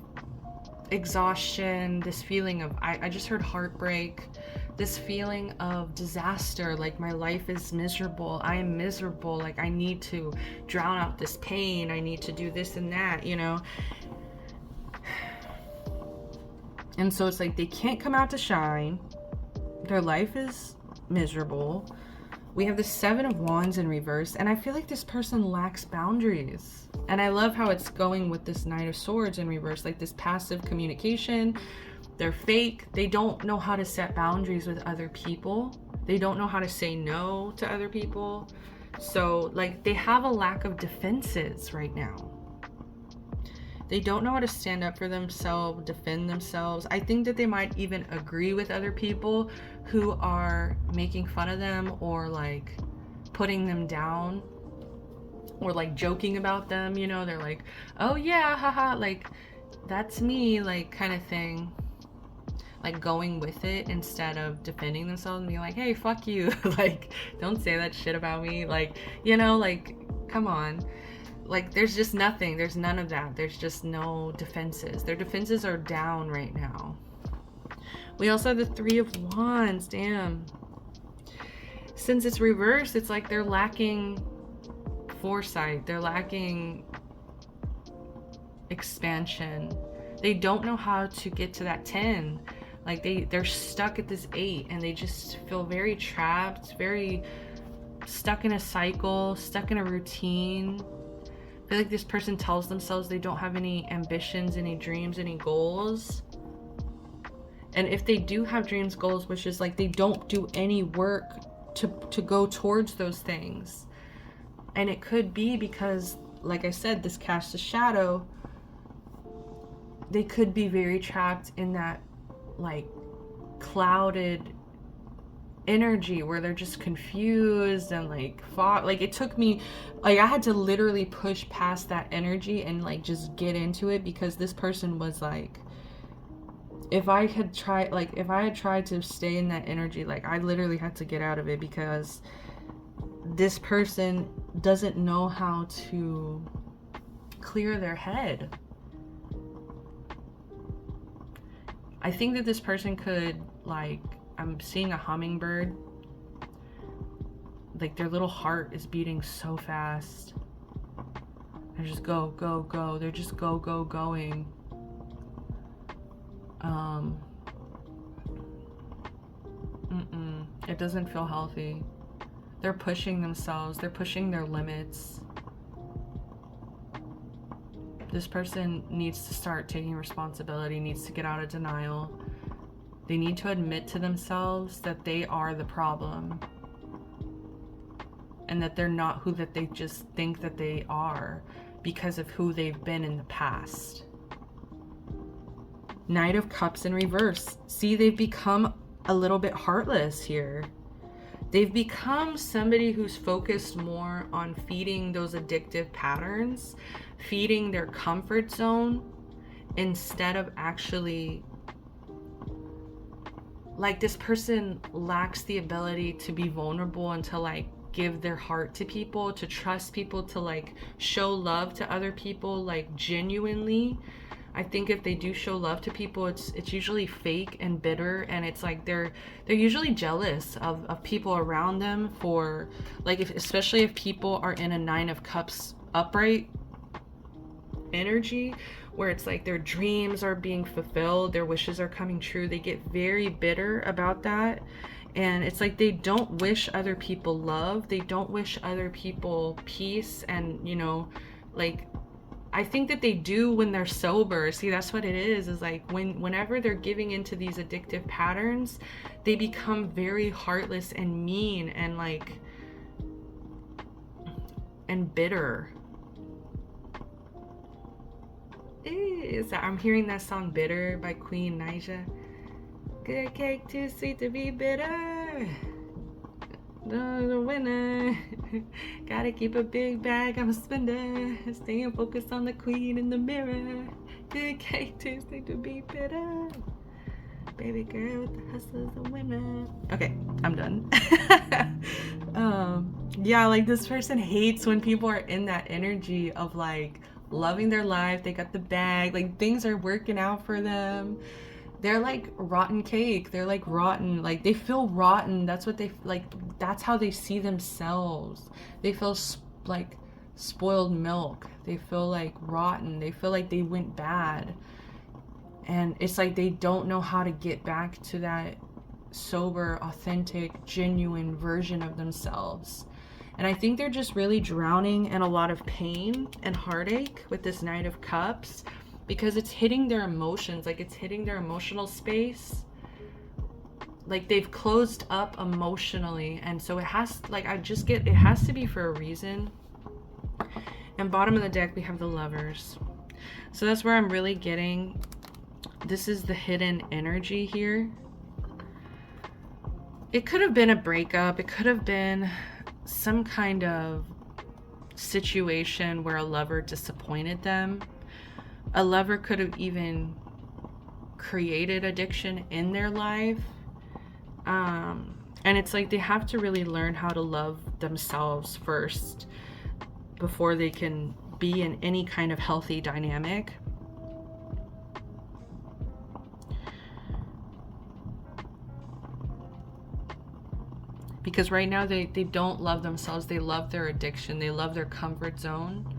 exhaustion, this feeling of, I just heard heartbreak, this feeling of disaster. Like my life is miserable. I am miserable. Like I need to drown out this pain. I need to do this and that, you know? And so it's like they can't come out to shine. Their life is miserable. We have the 7 of Wands in reverse, and I feel like this person lacks boundaries. And I love how it's going with this Knight of Swords in reverse, like this passive communication. They're fake. They don't know how to set boundaries with other people. They don't know how to say no to other people. So like they have a lack of defenses right now. They don't know how to stand up for themselves, defend themselves. I think that they might even agree with other people who are making fun of them or like putting them down or like joking about them, you know? They're like, oh yeah, haha, like that's me, like kind of thing. Like going with it instead of defending themselves and being like, hey, fuck you. Like, don't say that shit about me. Like, you know, like, come on. Like there's just nothing. There's none of that. There's just no defenses. Their defenses are down right now. We also have the 3 of Wands. Damn. Since it's reversed, it's like they're lacking foresight. They're lacking expansion. They don't know how to get to that 10. Like they're stuck at this 8 and they just feel very trapped, very stuck in a cycle, stuck in a routine. I feel like this person tells themselves they don't have any ambitions, any dreams, any goals. And if they do have dreams, goals, which is like they don't do any work to go towards those things. And it could be because, like I said, this casts a shadow. They could be very trapped in that like clouded energy where they're just confused and like fought. Like it took me, like I had to literally push past that energy and like just get into it, because this person was like, if I had tried to stay in that energy, like I literally had to get out of it, because this person doesn't know how to clear their head. I think that this person could, like, I'm seeing a hummingbird. Like their little heart is beating so fast. They're just go, go, go. They're just go, go, going. It doesn't feel healthy. They're pushing themselves. They're pushing their limits. This person needs to start taking responsibility, needs to get out of denial. They need to admit to themselves that they are the problem and that they're not who that they just think that they are because of who they've been in the past. Knight of Cups in reverse. See, they've become a little bit heartless here. They've become somebody who's focused more on feeding those addictive patterns, feeding their comfort zone, instead of actually like this person lacks the ability to be vulnerable and to like give their heart to people, to trust people, to like show love to other people like genuinely. I think if they do show love to people, it's usually fake and bitter, and it's like they're usually jealous of people around them for like, especially if people are in a 9 of Cups upright energy, where it's like their dreams are being fulfilled, their wishes are coming true. They get very bitter about that, and it's like they don't wish other people love, they don't wish other people peace, and you know, like I think that they do when they're sober. See, that's what it is like whenever they're giving into these addictive patterns, they become very heartless and mean and like and bitter. I'm hearing that song Bitter by Queen Naija. Good cake too sweet to be bitter. The winner. Gotta keep a big bag, I'm a spender. Staying focused on the queen in the mirror. Good cake too sweet to be bitter. Baby girl with the hustle's a winner. Okay, I'm done. Yeah, like this person hates when people are in that energy of like loving their life. They got the bag, like things are working out for them. They're like rotten cake. They're like rotten. Like they feel rotten. That's what they like. That's how they see themselves. They feel like spoiled milk. They feel like rotten. They feel like they went bad. And it's like they don't know how to get back to that sober, authentic, genuine version of themselves. And I think they're just really drowning in a lot of pain and heartache with this 9 of Cups, because it's hitting their emotions, like it's hitting their emotional space. Like they've closed up emotionally, and so it has, like, it has to be for a reason. And bottom of the deck, we have the Lovers. So that's where I'm really getting, this is the hidden energy here. It could have been a breakup. It could have been some kind of situation where a lover disappointed them. A lover could have even created addiction in their life. And it's like they have to really learn how to love themselves first before they can be in any kind of healthy dynamic. Because right now they don't love themselves. They love their addiction. They love their comfort zone.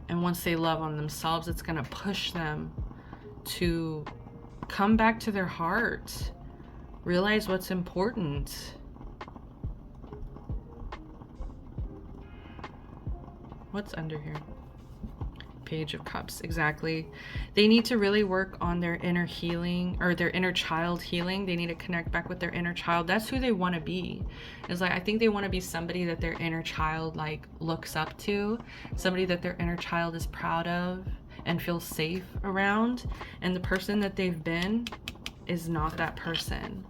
And once they love on themselves, it's going to push them to come back to their heart. Realize what's important. What's under here? Page of Cups, exactly. They need to really work on their inner healing, or their inner child healing. They need to connect back with their inner child. That's who they want to be. It's like, I think they want to be somebody that their inner child like looks up to, somebody that their inner child is proud of and feels safe around. And the person that they've been is not that person.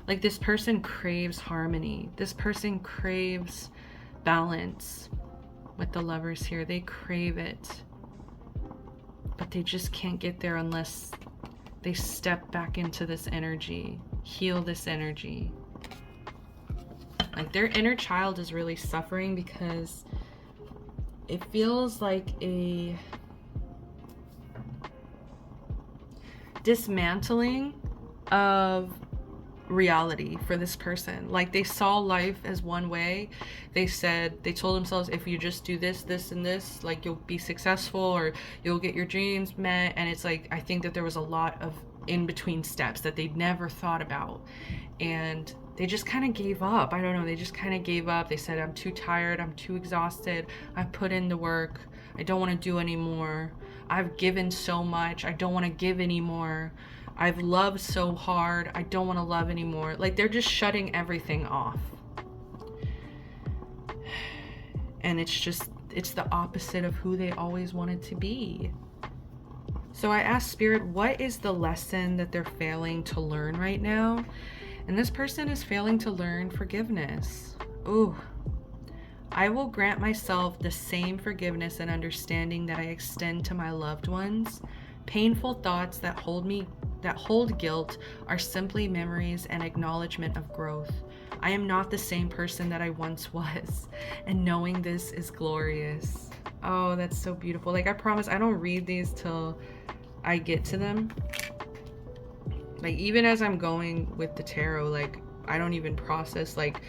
Like this person craves harmony. This person craves balance. With the Lovers here, they crave it. But they just can't get there unless they step back into this energy, heal this energy. Like their inner child is really suffering because it feels like a dismantling of reality for this person. Like they saw life as one way. They told themselves, if you just do this, this, and this, like you'll be successful or you'll get your dreams met. And it's like, I think that there was a lot of in-between steps that they never thought about. And they just kind of gave up. I don't know. They just kind of gave up. They said, I'm too tired. I'm too exhausted. I've put in the work. I don't want to do anymore. I've given so much. I don't want to give anymore. I've loved so hard. I don't want to love anymore. Like they're just shutting everything off. And it's the opposite of who they always wanted to be. So I asked Spirit, what is the lesson that they're failing to learn right now? And this person is failing to learn forgiveness. Ooh, I will grant myself the same forgiveness and understanding that I extend to my loved ones. Painful thoughts that hold guilt are simply memories and acknowledgement of growth. I am not the same person that I once was, and knowing this is glorious. Oh, that's so beautiful. Like, I promise I don't read these till I get to them. Like, even as I'm going with the tarot, like, I don't even process, like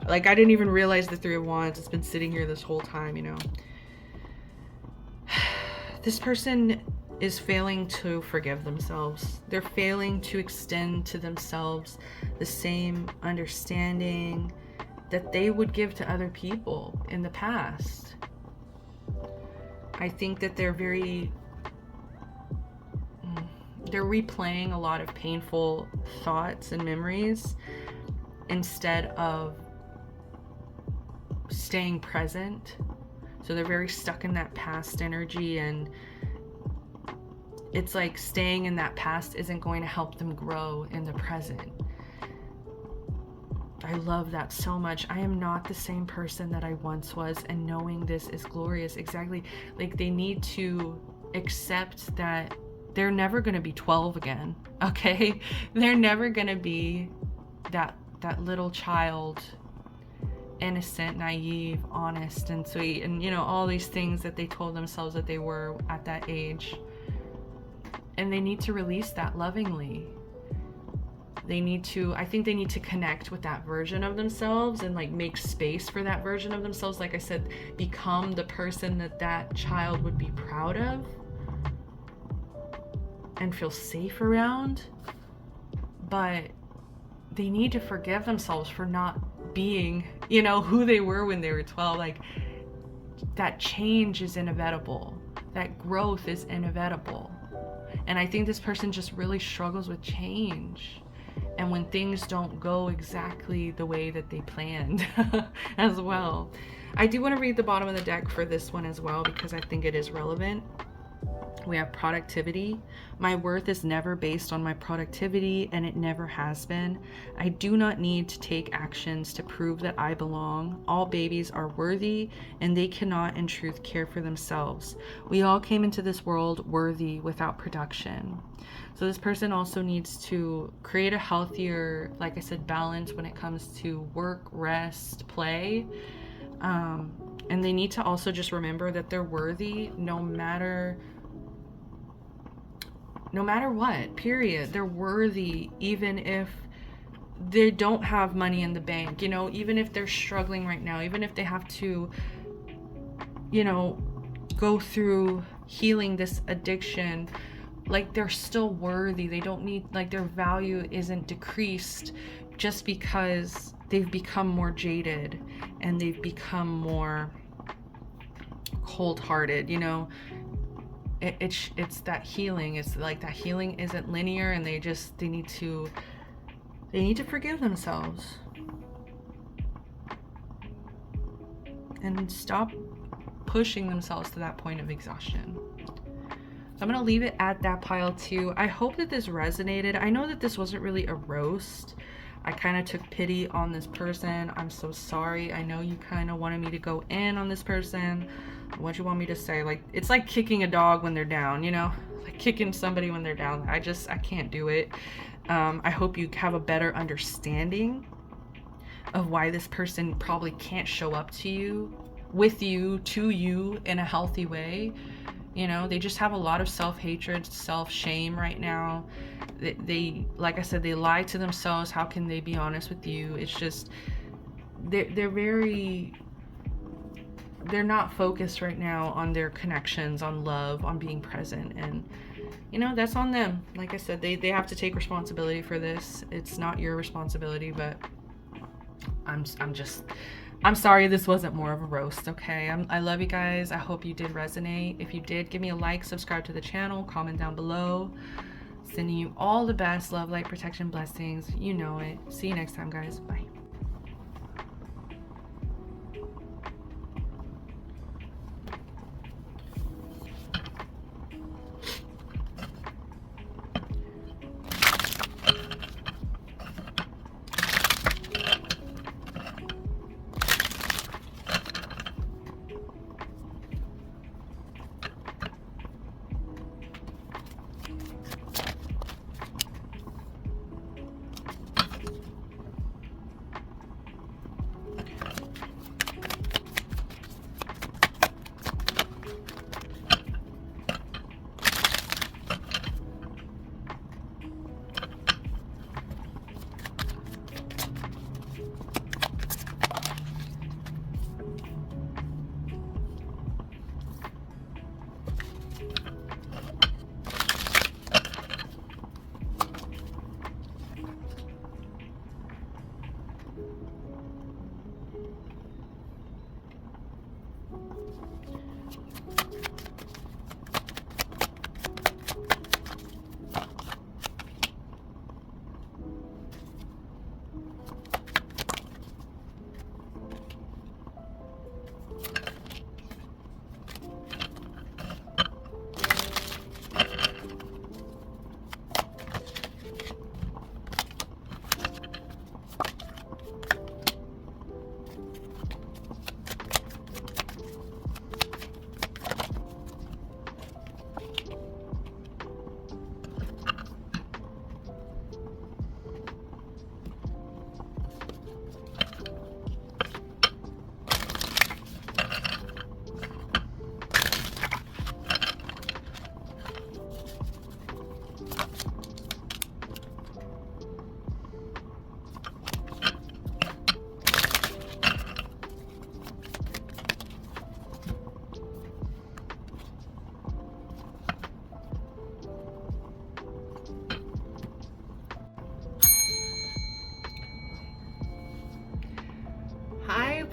I didn't even realize the Three of Wands. It's been sitting here this whole time, you know. This person is failing to forgive themselves. They're failing to extend to themselves the same understanding that they would give to other people in the past. I think that they're replaying a lot of painful thoughts and memories instead of staying present. So they're very stuck in that past energy, and it's like staying in that past isn't going to help them grow in the present. I love that so much. I am not the same person that I once was, and knowing this is glorious. Exactly. Like, they need to accept that they're never going to be 12 again. Okay? They're never going to be that little child, innocent, naive, honest, and sweet, and, you know, all these things that they told themselves that they were at that age. And they need to release that lovingly. I think they need to connect with that version of themselves and, like, make space for that version of themselves. Like I said, become the person that child would be proud of and feel safe around. But they need to forgive themselves for not being, you know, who they were when they were 12. Like, that change is inevitable. That growth is inevitable. And I think this person just really struggles with change. And when things don't go exactly the way that they planned as well. I do want to read the bottom of the deck for this one as well, because I think it is relevant. We have productivity. My worth is never based on my productivity, and it never has been. I do not need to take actions to prove that I belong. All babies are worthy, and they cannot in truth care for themselves. We all came into this world worthy without production. So this person also needs to create a healthier, like I said, balance when it comes to work, rest, play. And they need to also just remember that they're worthy no matter what, period. They're worthy even if they don't have money in the bank, you know, even if they're struggling right now, even if they have to, you know, go through healing this addiction. Like, they're still worthy. They don't need, like, their value isn't decreased just because they've become more jaded and they've become more cold-hearted, you know. It's that healing. It's like that healing isn't linear, and they need to forgive themselves and stop pushing themselves to that point of exhaustion. So I'm going to leave it at that pile too. I hope that this resonated. I know that this wasn't really a roast. I kind of took pity on this person. I'm so sorry. I know you kind of wanted me to go in on this person. What you want me to say? Like, it's like kicking a dog when they're down, you know? Like kicking somebody when they're down. I can't do it. I hope you have a better understanding of why this person probably can't show up to you, with you, to you in a healthy way. You know, they just have a lot of self-hatred, self-shame right now. They, like I said, they lie to themselves. How can they be honest with you? It's just, they're not focused right now on their connections, on love, on being present. And, you know, that's on them. Like I said, they have to take responsibility for this. It's not your responsibility, but I'm sorry this wasn't more of a roast, okay? I love you guys. I hope you did resonate. If you did, give me a like, subscribe to the channel, comment down below. Sending you all the best love, light, protection, blessings. You know it. See you next time, guys. Bye.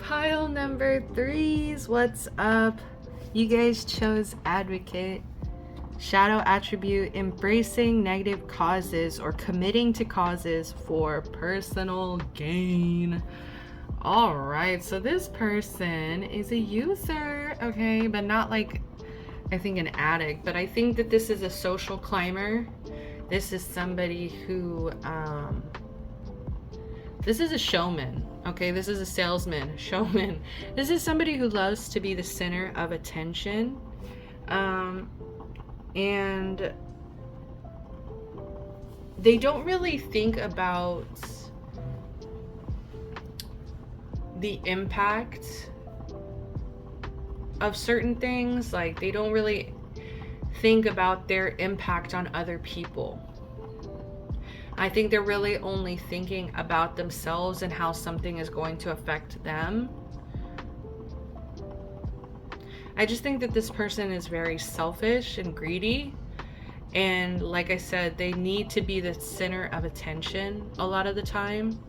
Pile number 3s, what's up? You guys chose Advocate. Shadow attribute, embracing negative causes or committing to causes for personal gain. All right, so this person is a user, okay, but not like, I think, an addict, but I think that this is a social climber. This is somebody who, this is a showman, okay? This is a salesman, showman. This is somebody who loves to be the center of attention. And they don't really think about the impact of certain things. Like, they don't really think about their impact on other people. I think they're really only thinking about themselves and how something is going to affect them. I just think that this person is very selfish and greedy. And like I said, they need to be the center of attention a lot of the time.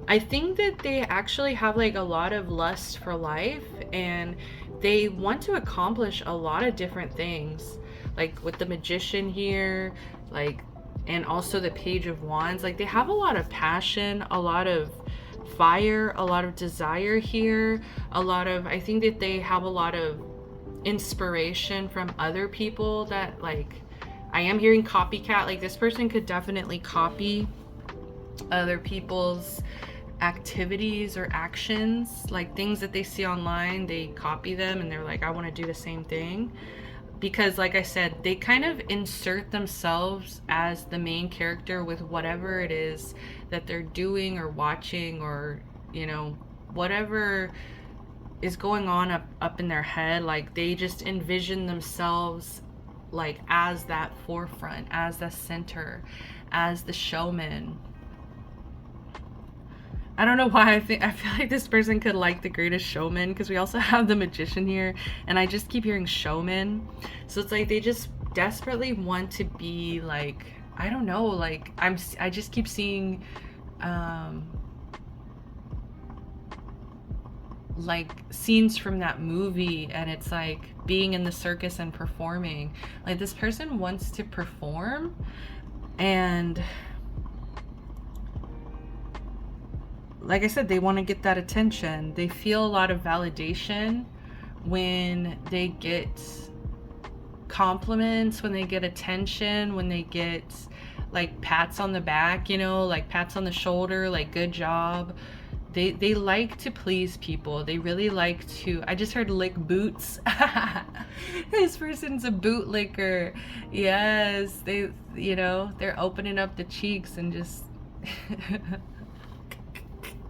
I think that they actually have like a lot of lust for life, and they want to accomplish a lot of different things. Like with the Magician here, like, and also the Page of Wands, like they have a lot of passion, a lot of fire, a lot of desire here, a lot of, I think that they have a lot of inspiration from other people that, like, I am hearing copycat. Like, this person could definitely copy other people's activities or actions, like things that they see online, they copy them and they're like, I want to do the same thing. Because like I said, they kind of insert themselves as the main character with whatever it is that they're doing or watching, or, you know, whatever is going on up in their head. Like, they just envision themselves like as that forefront, as the center, as the showman. I don't know why I feel like this person could like the Greatest Showman, because we also have the Magician here, and I just keep hearing showman. So it's like they just desperately want to be like, I don't know, like I just keep seeing like scenes from that movie, and it's like being in the circus and performing. Like, this person wants to perform, and like I said, they want to get that attention. They feel a lot of validation when they get compliments, when they get attention, when they get like pats on the back, you know, like pats on the shoulder, like good job. They like to please people. They really like to, I just heard lick boots. This person's a boot licker. Yes, they, you know, they're opening up the cheeks and just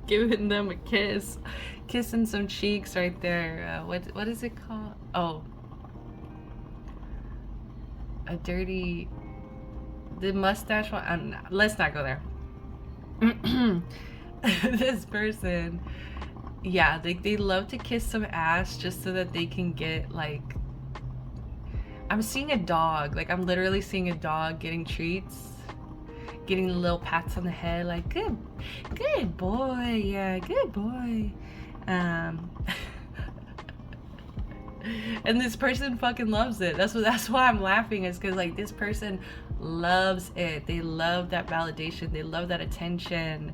giving them a kiss, kissing some cheeks right there. What is it called? Oh, a dirty, the mustache one. Let's not go there. This person, yeah, they love to kiss some ass just so that they can get, like, I'm seeing a dog, like I'm literally seeing a dog getting treats, getting little pats on the head, like good boy, yeah, good boy. And this person fucking loves it. That's why I'm laughing, is because like this person loves it. They love that validation. They love that attention.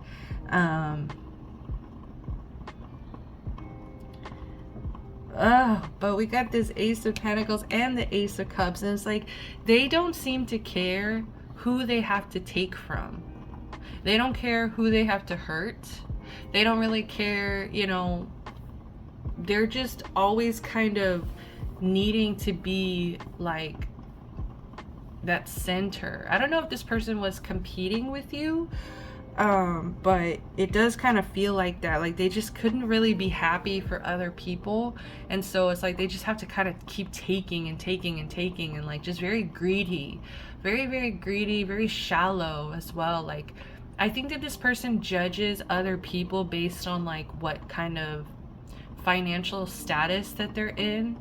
But we got this Ace of Pentacles and the Ace of Cups, and it's like they don't seem to care who they have to take from. They don't care who they have to hurt. They don't really care, you know, they're just always kind of needing to be like that center. I don't know if this person was competing with you, but it does kind of feel like that. Like they just couldn't really be happy for other people, and so it's like they just have to kind of keep taking and taking and taking, and like just very greedy, very, very greedy, very shallow as well. Like, I think that this person judges other people based on like what kind of financial status that they're in,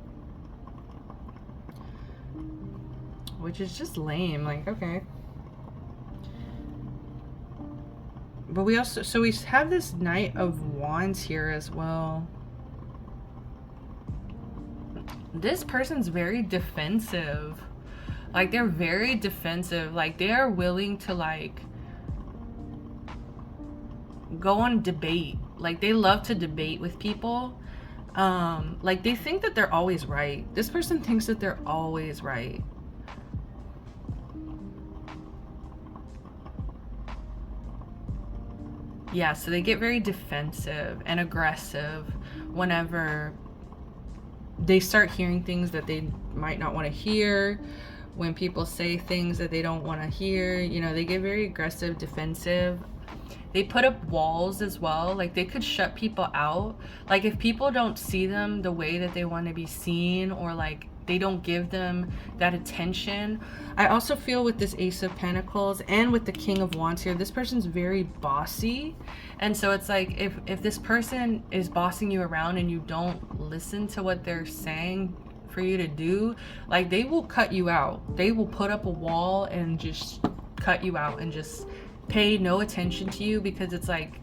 which is just lame. Like, okay. But we also, so we have this Knight of Wands here as well. This person's very defensive. Like, they're very defensive. Like, they are willing to, like, go on debate. Like, they love to debate with people. Like, they think that they're always right. This person thinks that they're always right. Yeah, so they get very defensive and aggressive whenever they start hearing things that they might not want to hear. When people say things that they don't want to hear, you know, they get very aggressive, defensive. They put up walls as well. Like, they could shut people out. Like, if people don't see them the way that they want to be seen, or like they don't give them that attention. I also feel with this Ace of Pentacles and with the King of Wands here, this person's very bossy. And so it's like, if this person is bossing you around and you don't listen to what they're saying for you to do, like, they will cut you out. They will put up a wall and just cut you out and just pay no attention to you, because it's like,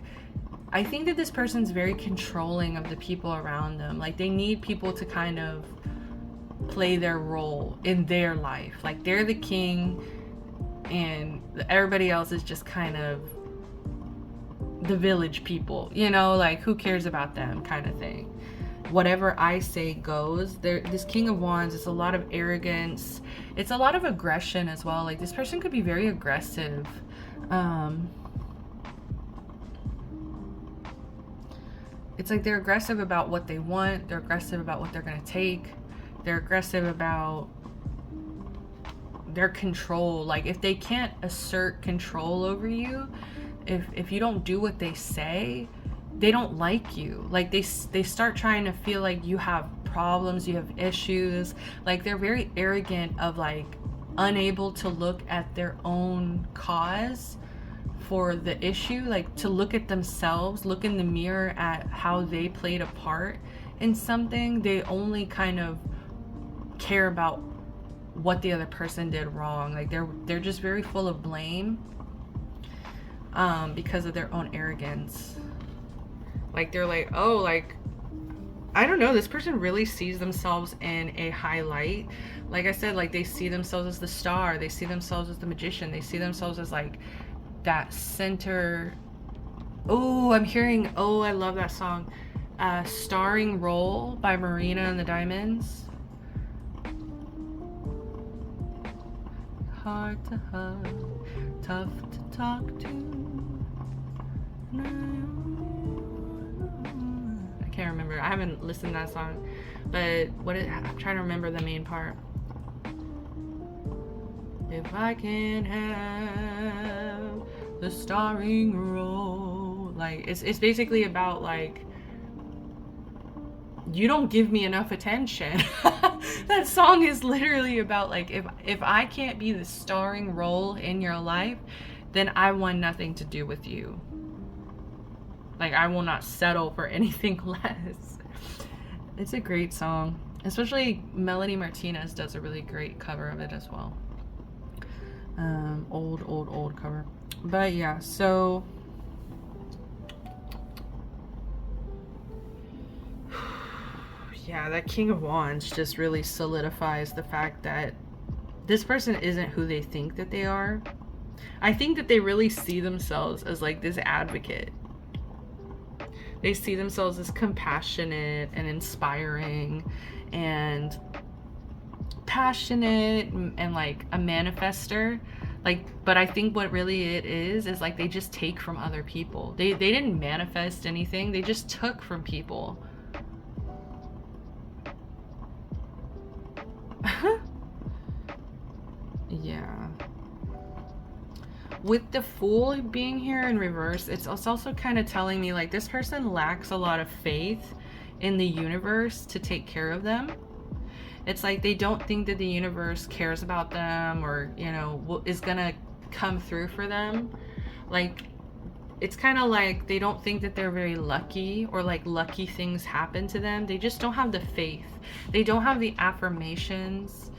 I think that this person's very controlling of the people around them. Like, they need people to kind of play their role in their life. Like, they're the king and everybody else is just kind of the village people, you know, like, who cares about them kind of thing. Whatever I say goes. This King of Wands is a lot of arrogance. It's a lot of aggression as well. Like, this person could be very aggressive. It's like they're aggressive about what they want. They're aggressive about what they're going to take. They're aggressive about their control. Like, if they can't assert control over you, if you don't do what they say, they don't like you. Like, they start trying to feel like you have problems, you have issues. Like, they're very arrogant of, like, unable to look at their own cause for the issue, like to look at themselves, look in the mirror at how they played a part in something. They only kind of care about what the other person did wrong. Like, they're just very full of blame because of their own arrogance. Like, they're like, oh, like, I don't know, this person really sees themselves in a high light. Like I said, like, they see themselves as the star, they see themselves as the magician, they see themselves as like that center. Oh, I'm hearing, oh, I love that song, Starring Role by Marina and the Diamonds. Hard to hug, tough to talk to. I can't remember, I haven't listened to that song, but I'm trying to remember the main part. If I can have the starring role. Like, it's basically about, like, you don't give me enough attention. That song is literally about, like, if I can't be the starring role in your life, then I want nothing to do with you. Like, I will not settle for anything less. It's a great song. Especially Melanie Martinez does a really great cover of it as well. Old cover. But yeah, so yeah, that King of Wands just really solidifies the fact that this person isn't who they think that they are. I think that they really see themselves as like this advocate. They see themselves as compassionate and inspiring and passionate and like a manifester. Like, but I think what really it is like they just take from other people. They didn't manifest anything, they just took from people. Yeah. With the Fool being here in reverse, it's also kind of telling me like this person lacks a lot of faith in the universe to take care of them. It's like they don't think that the universe cares about them, or, you know, is gonna come through for them. Like, it's kind of like they don't think that they're very lucky, or like lucky things happen to them. They just don't have the faith. They don't have the affirmations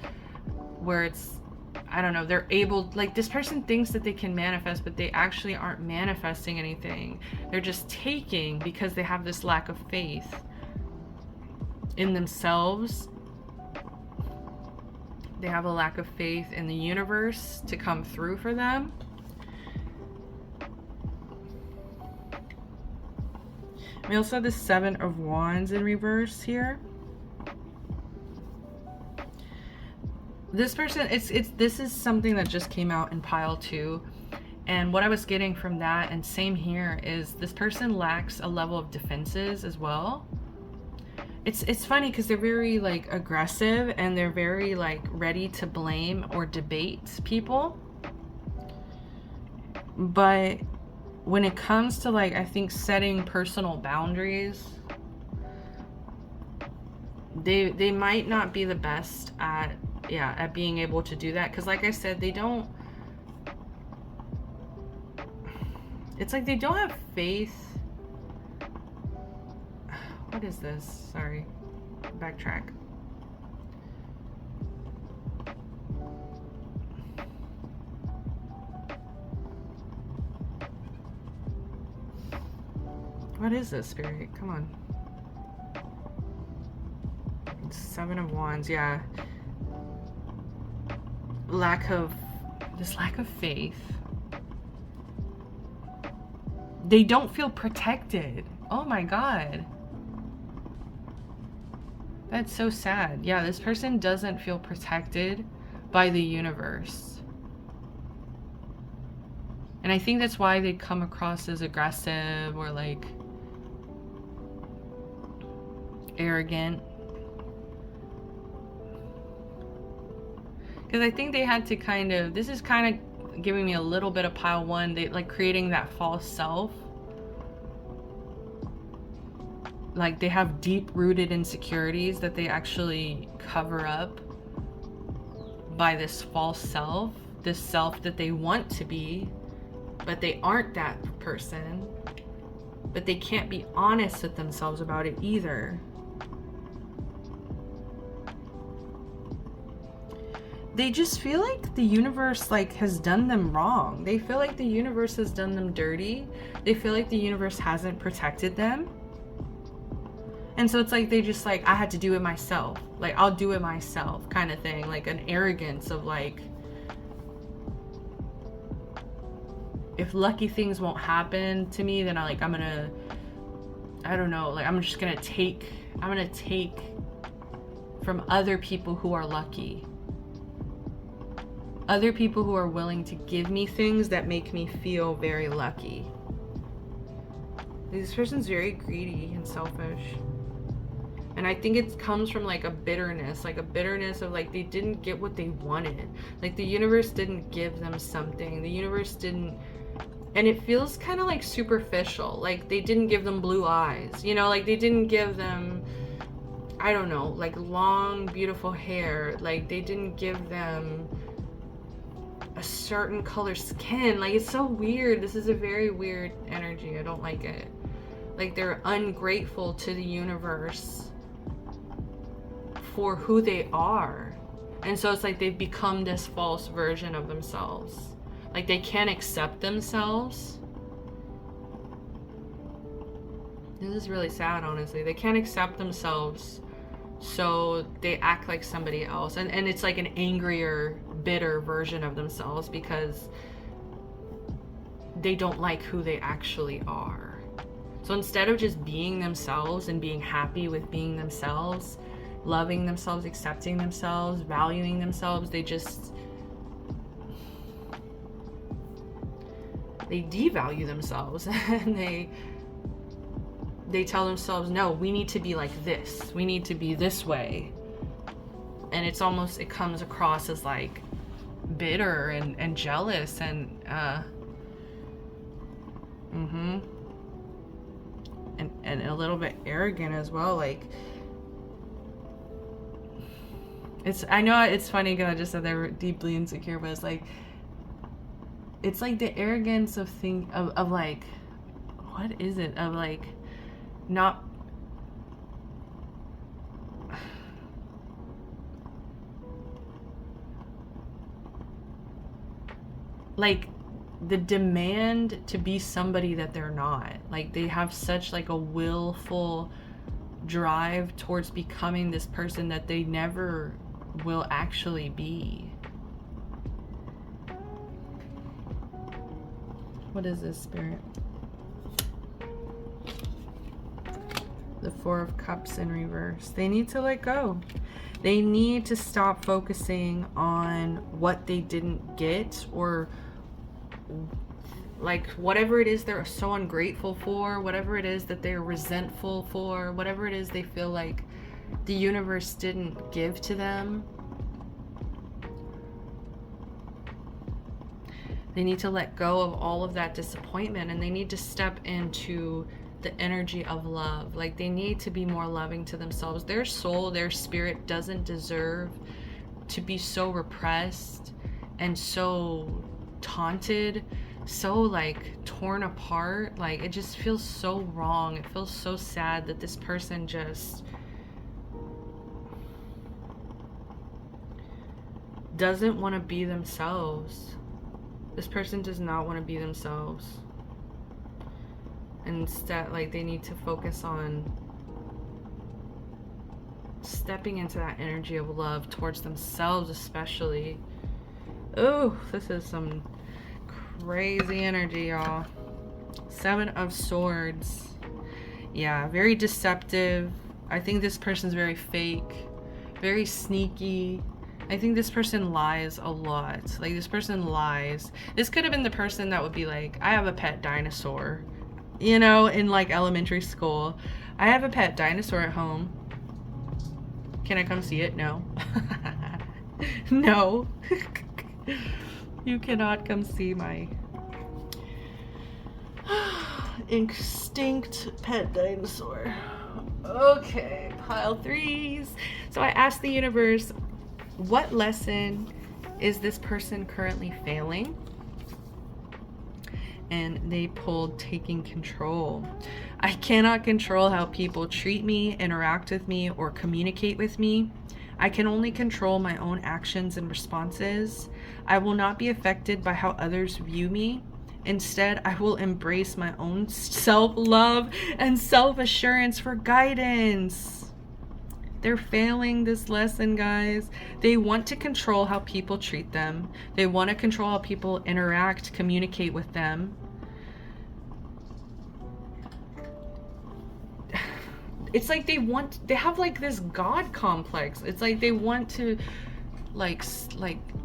where it's, I don't know, they're able, like this person thinks that they can manifest, but they actually aren't manifesting anything. They're just taking because they have this lack of faith in themselves. They have a lack of faith in the universe to come through for them. We also have the Seven of Wands in reverse here. This person, this is something that just came out in pile 2. And what I was getting from that, and same here, is this person lacks a level of defenses as well. It's funny because they're very like aggressive, and they're very like ready to blame or debate people. But when it comes to like, I think setting personal boundaries, they might not be the best at being able to do that. Because like I said, they don't, it's like they don't have faith. What is this? Sorry, backtrack. What is this, Spirit? Come on. Seven of Wands, yeah. Lack of faith. They don't feel protected. Oh my God. That's so sad. Yeah, this person doesn't feel protected by the universe. And I think that's why they come across as aggressive or like arrogant. Because I think they had to kind of, this is kind of giving me a little bit of pile 1. They like creating that false self. Like they have deep rooted insecurities that they actually cover up by this false self, this self that they want to be, but they aren't that person. But they can't be honest with themselves about it either. They just feel like the universe like has done them wrong. They feel like the universe has done them dirty. They feel like the universe hasn't protected them. And so it's like they just like, I had to do it myself. Like, I'll do it myself kind of thing. Like an arrogance of like, if lucky things won't happen to me, then I don't know, like I'm gonna take from other people who are lucky. Other people who are willing to give me things that make me feel very lucky. This person's very greedy and selfish. And I think it comes from like a bitterness of like they didn't get what they wanted. Like the universe didn't give them something. The universe didn't, and it feels kind of like superficial. Like they didn't give them blue eyes, you know, like they didn't give them, I don't know, like long, beautiful hair. Like they didn't give them a certain color skin. Like it's so weird. This is a very weird energy. I don't like it. Like they're ungrateful to the universe for who they are. And so it's like they've become this false version of themselves. Like they can't accept themselves. This is really sad, honestly. They can't accept themselves, so they act like somebody else. And it's like an angrier, bitter version of themselves because they don't like who they actually are. So instead of just being themselves and being happy with being themselves, loving themselves, accepting themselves, valuing themselves, they devalue themselves and they tell themselves, no, we need to be like this. We need to be this way. And it's almost, it comes across as like bitter and jealous and and a little bit arrogant as well. Like I know it's funny because I just said they were deeply insecure, but it's like the arrogance of like, what is it? Of like not, like the demand to be somebody that they're not. Like they have such like a willful drive towards becoming this person that they never will actually be. What is this, Spirit? The Four of Cups in reverse. They need to let go. They need to stop focusing on what they didn't get, or like whatever it is they're so ungrateful for, whatever it is that they're resentful for, whatever it is they feel like the universe didn't give to them. They need to let go of all of that disappointment, and they need to step into the energy of love. Like they need to be more loving to themselves. Their soul, their spirit doesn't deserve to be so repressed and so taunted, so like torn apart. Like it just feels so wrong. It feels so sad that this person just doesn't want to be themselves. This person does not want to be themselves. Instead, like they need to focus on stepping into that energy of love towards themselves, especially. Oh, this is some crazy energy, y'all. Seven of Swords. Yeah, very deceptive. I think this person's very fake, very sneaky. I think this person lies a lot. Like this person lies. This could have been the person that would be like, I have a pet dinosaur, you know, in like elementary school. I have a pet dinosaur at home. Can I come see it? No. No. You cannot come see my extinct pet dinosaur. Okay, pile threes. So I asked the universe, what lesson is this person currently failing? And they pulled taking control. I cannot control how people treat me, interact with me, or communicate with me. I can only control my own actions and responses. I will not be affected by how others view me. Instead, I will embrace my own self-love and self-assurance for guidance. They're failing this lesson, guys. They want to control how people treat them. They want to control how people interact, communicate with them. It's like they have like this God complex. It's like they want to like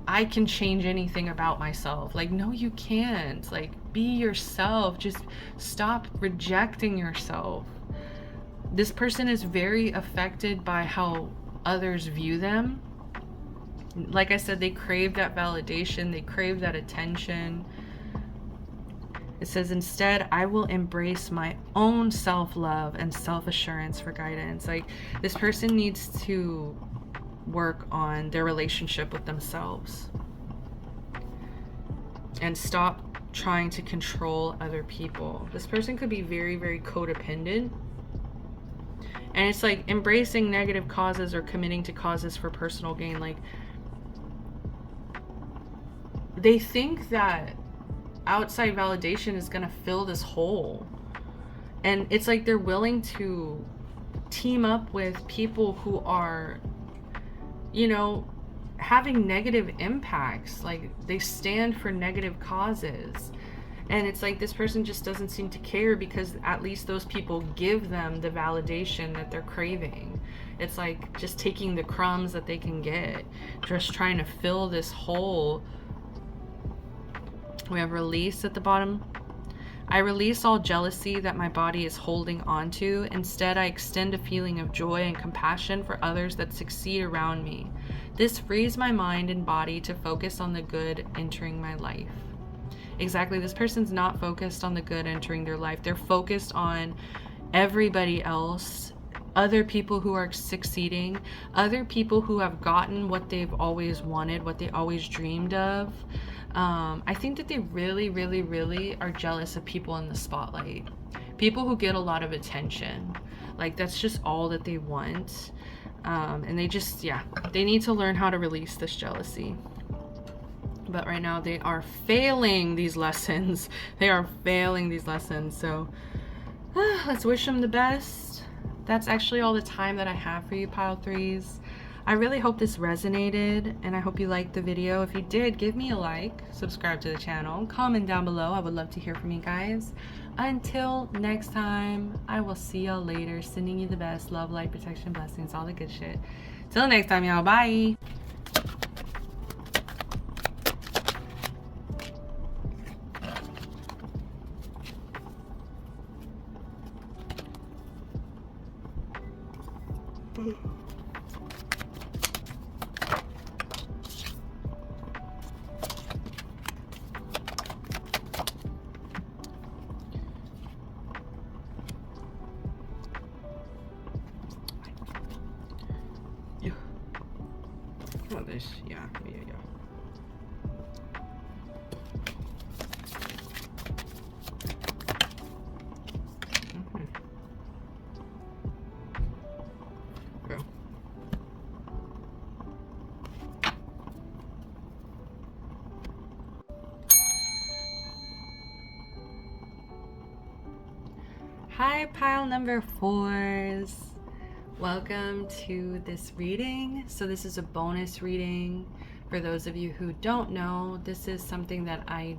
I can change anything about myself. Like, no, you can't. Like, be yourself. Just stop rejecting yourself. This person is very affected by how others view them. Like I said, they crave that validation. They crave that attention. It says, instead, I will embrace my own self-love and self-assurance for guidance. Like, this person needs to work on their relationship with themselves and stop trying to control other people. This person could be very, very codependent. And it's like embracing negative causes or committing to causes for personal gain. Like, they think that outside validation is going to fill this hole. And it's like they're willing to team up with people who are, you know, having negative impacts. Like, they stand for negative causes. And it's like this person just doesn't seem to care, because at least those people give them the validation that they're craving. It's like just taking the crumbs that they can get, just trying to fill this hole. We have release at the bottom. I release all jealousy that my body is holding on to. Instead, I extend a feeling of joy and compassion for others that succeed around me. This frees my mind and body to focus on the good entering my life. Exactly, this person's not focused on the good entering their life. They're focused on everybody else, other people who are succeeding, other people who have gotten what they've always wanted, what they always dreamed of. I think that they really, really, really are jealous of people in the spotlight. People who get a lot of attention. Like, that's just all that they want. And they just, yeah, they need to learn how to release this jealousy. But right now they are failing these lessons. They are failing these lessons. So let's wish them the best. That's actually all the time that I have for you, pile threes. I really hope this resonated, and I hope you liked the video. If you did, give me a like, subscribe to the channel, comment down below. I would love to hear from you guys. Until next time, I will see y'all later. Sending you the best. Love, light, protection, blessings, all the good shit. Till next time, y'all. Bye. Oh, this, yeah. Go. Hi, pile number 4s. Welcome to this reading. So this is a bonus reading. For those of you who don't know, this is something that I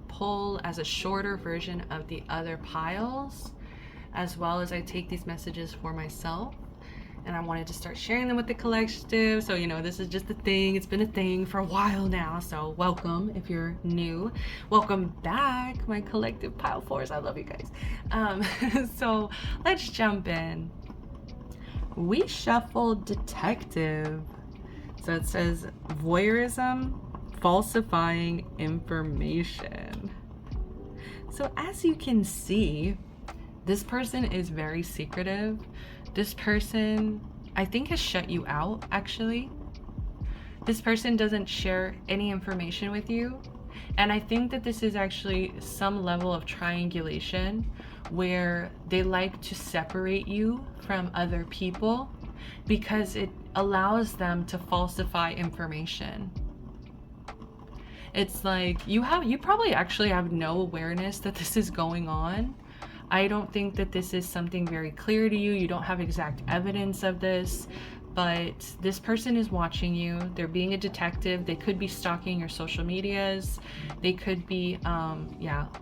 pull as a shorter version of the other piles, as well as I take these messages for myself. And I wanted to start sharing them with the collective. So, you know, this is just a thing. It's been a thing for a while now. So welcome if you're new. Welcome back, my collective pile 4s. I love you guys. So let's jump in. We shuffled detective. So it says voyeurism, falsifying information. So as you can see, this person is very secretive. This person, I think, has shut you out, actually. This person doesn't share any information with you. And I think that this is actually some level of triangulation where they like to separate you from other people because it allows them to falsify information. It's like you probably actually have no awareness that this is going on. I don't think that this is something very clear to you. You don't have exact evidence of this, but this person is watching you. They're being a detective. They could be stalking your social medias. They could be,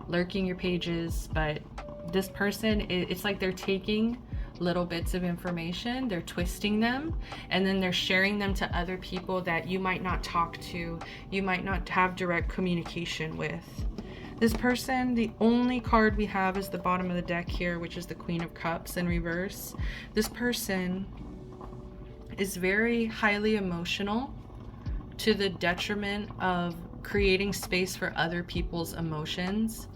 lurking your pages. But this person, it's like they're taking little bits of information, they're twisting them, and then they're sharing them to other people that you might not talk to, you might not have direct communication with. This person, the only card we have is the bottom of the deck here, which is the Queen of Cups in reverse. This person is very highly emotional to the detriment of creating space for other people's emotions.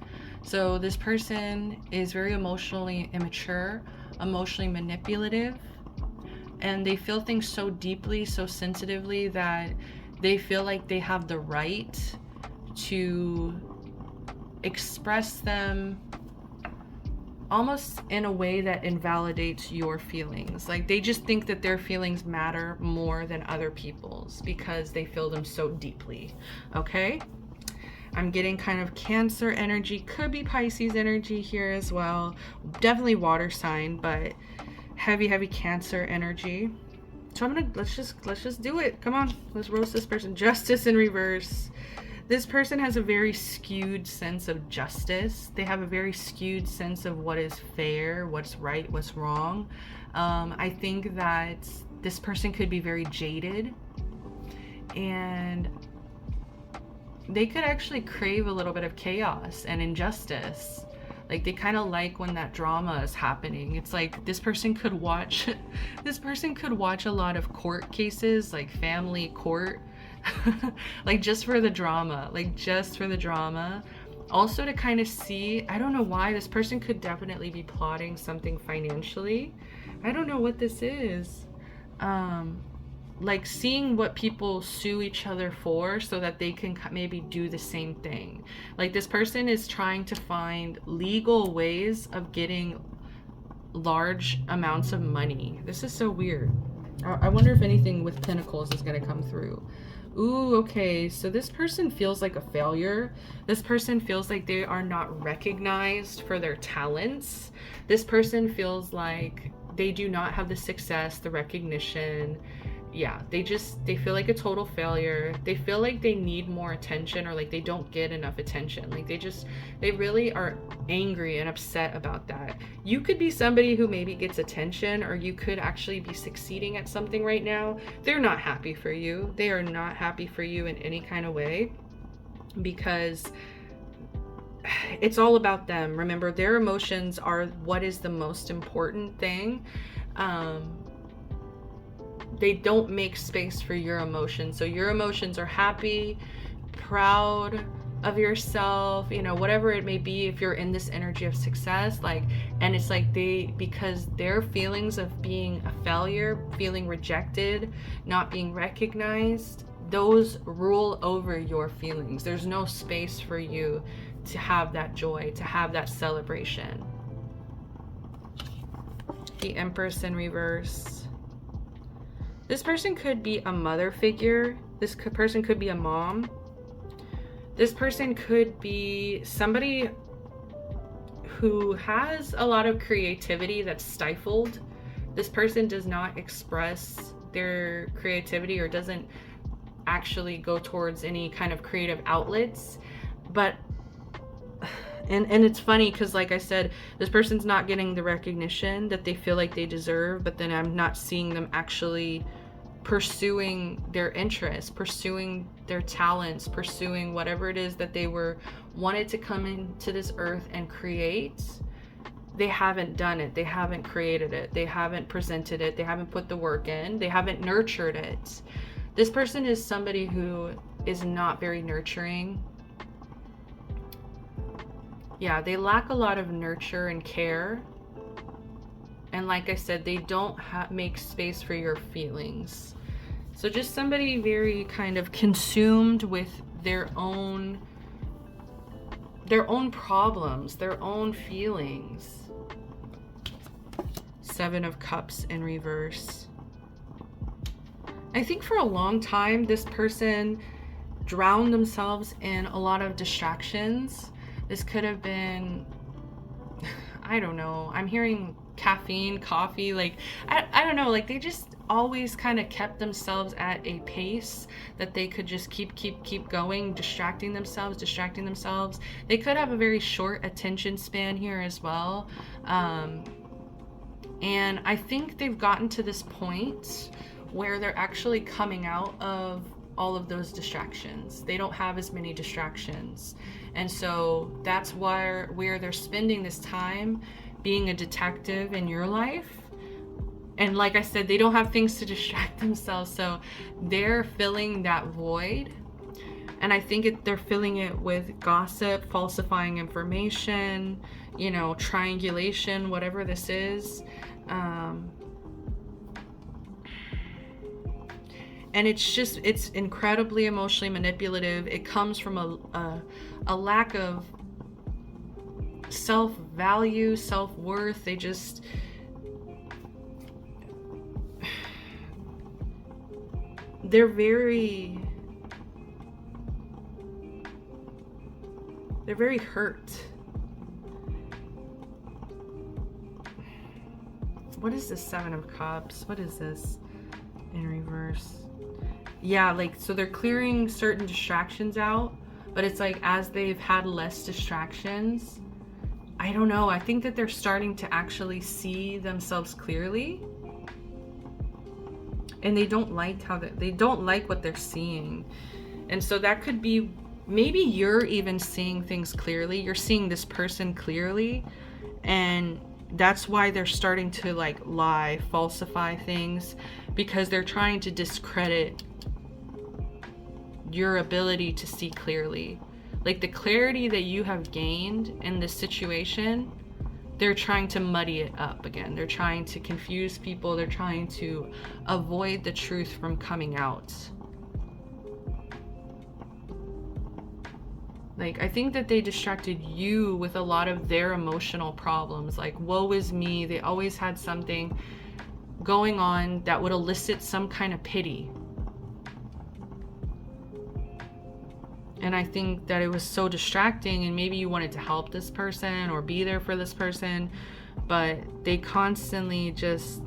So this person is very emotionally immature, emotionally manipulative, and they feel things so deeply, so sensitively that they feel like they have the right to express them almost in a way that invalidates your feelings. Like they just think that their feelings matter more than other people's because they feel them so deeply. Okay, I'm getting kind of Cancer energy, could be Pisces energy here as well, definitely water sign, but heavy Cancer energy. So let's just do it. Come on, let's roast this person. Justice in reverse. This person has a very skewed sense of justice. They have a very skewed sense of what is fair, what's right, what's wrong. I think that this person could be very jaded, and they could actually crave a little bit of chaos and injustice. Like they kind of like when that drama is happening. It's like this person could watch a lot of court cases, like family court, like just for the drama, also to kind of see, I don't know why, this person could definitely be plotting something financially. I don't know what this is. Like seeing what people sue each other for so that they can maybe do the same thing. Like this person is trying to find legal ways of getting large amounts of money. This is so weird. I wonder if anything with Pentacles is going to come through. Ooh, okay. So this person feels like a failure. This person feels like they are not recognized for their talents. This person feels like they do not have the success, the recognition. Yeah, they feel like a total failure. They feel like they need more attention, or like they don't get enough attention. Like they really are angry and upset about that. You could be somebody who maybe gets attention, or you could actually be succeeding at something right now. They're not happy for you. They are not happy for you in any kind of way, because it's all about them. Remember, their emotions are what is the most important thing. They don't make space for your emotions. So your emotions are happy, proud of yourself, you know, whatever it may be. If you're in this energy of success, like, and it's like because their feelings of being a failure, feeling rejected, not being recognized, those rule over your feelings. There's no space for you to have that joy, to have that celebration. The Empress in reverse. This person could be a mother figure. This person could be a mom. This person could be somebody who has a lot of creativity that's stifled. This person does not express their creativity, or doesn't actually go towards any kind of creative outlets. But and it's funny because, like I said, this person's not getting the recognition that they feel like they deserve, but then I'm not seeing them actually pursuing their interests, pursuing their talents, pursuing whatever it is that they wanted to come into this earth and create. They haven't done it. They haven't created it. They haven't presented it. They haven't put the work in. They haven't nurtured it. This person is somebody who is not very nurturing. Yeah, they lack a lot of nurture and care. And like I said, they don't make space for your feelings. So just somebody very kind of consumed with their own problems, their own feelings. Seven of Cups in reverse. I think for a long time, this person drowned themselves in a lot of distractions. This could have been, I don't know, I'm hearing caffeine, coffee, like, I don't know, like they just always kind of kept themselves at a pace that they could just keep going, distracting themselves. They could have a very short attention span here as well. And I think they've gotten to this point where they're actually coming out of all of those distractions. They don't have as many distractions. And so that's where they're spending this time being a detective in your life. And like I said, they don't have things to distract themselves. So they're filling that void. And I think they're filling it with gossip, falsifying information, you know, triangulation, whatever this is. And it's incredibly emotionally manipulative. It comes from a lack of self-value, self-worth. They're very hurt. What is this Seven of Cups? What is this in reverse? Yeah, like, so they're clearing certain distractions out, but it's like as they've had less distractions, I don't know, I think that they're starting to actually see themselves clearly. And they don't like they don't like what they're seeing. And so that could be, maybe you're even seeing things clearly. You're seeing this person clearly, and that's why they're starting to like lie, falsify things, because they're trying to discredit your ability to see clearly. Like the clarity that you have gained in this situation, they're trying to muddy it up again. They're trying to confuse people. They're trying to avoid the truth from coming out. Like, I think that they distracted you with a lot of their emotional problems. Like, woe is me. They always had something going on that would elicit some kind of pity. And I think that it was so distracting, and maybe you wanted to help this person or be there for this person, but they constantly just,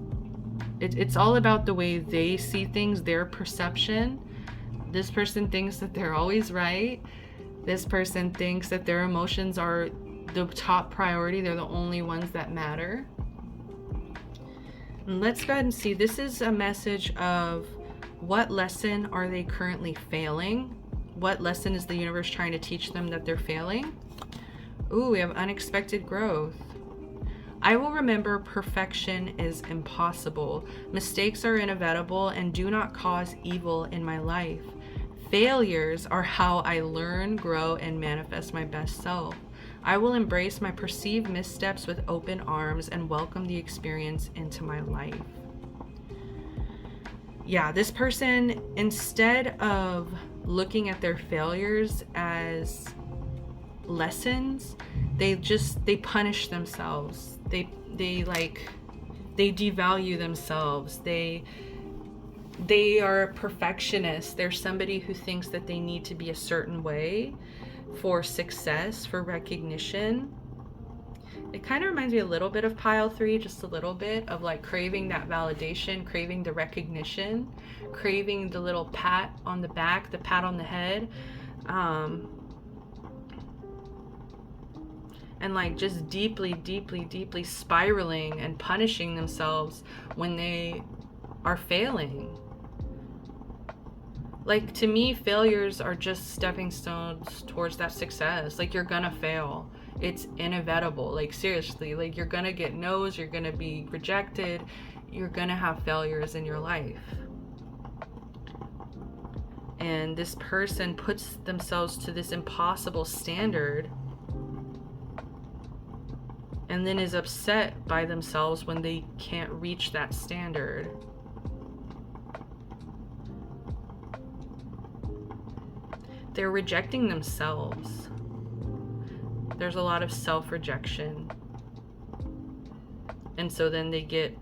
it's all about the way they see things, their perception. This person thinks that they're always right. This person thinks that their emotions are the top priority. They're the only ones that matter. And let's go ahead and see. This is a message of what lesson are they currently failing? What lesson is the universe trying to teach them that they're failing? Ooh, we have unexpected growth. I will remember perfection is impossible. Mistakes are inevitable and do not cause evil in my life. Failures are how I learn, grow, and manifest my best self. I will embrace my perceived missteps with open arms and welcome the experience into my life. Yeah, this person, instead of looking at their failures as lessons, they punish themselves. They devalue themselves. They are perfectionists. They're somebody who thinks that they need to be a certain way for success, for recognition. It kind of reminds me a little bit of pile 3, just a little bit of like craving that validation, craving the recognition, craving the little pat on the back, the pat on the head, and like just deeply spiraling and punishing themselves when they are failing. Like, to me, failures are just stepping stones towards that success. Like, you're gonna fail. It's inevitable. Like, seriously, like, you're gonna get no's, you're gonna be rejected, you're gonna have failures in your life. And this person puts themselves to this impossible standard and then is upset by themselves when they can't reach that standard. They're rejecting themselves. There's a lot of self-rejection. And so then they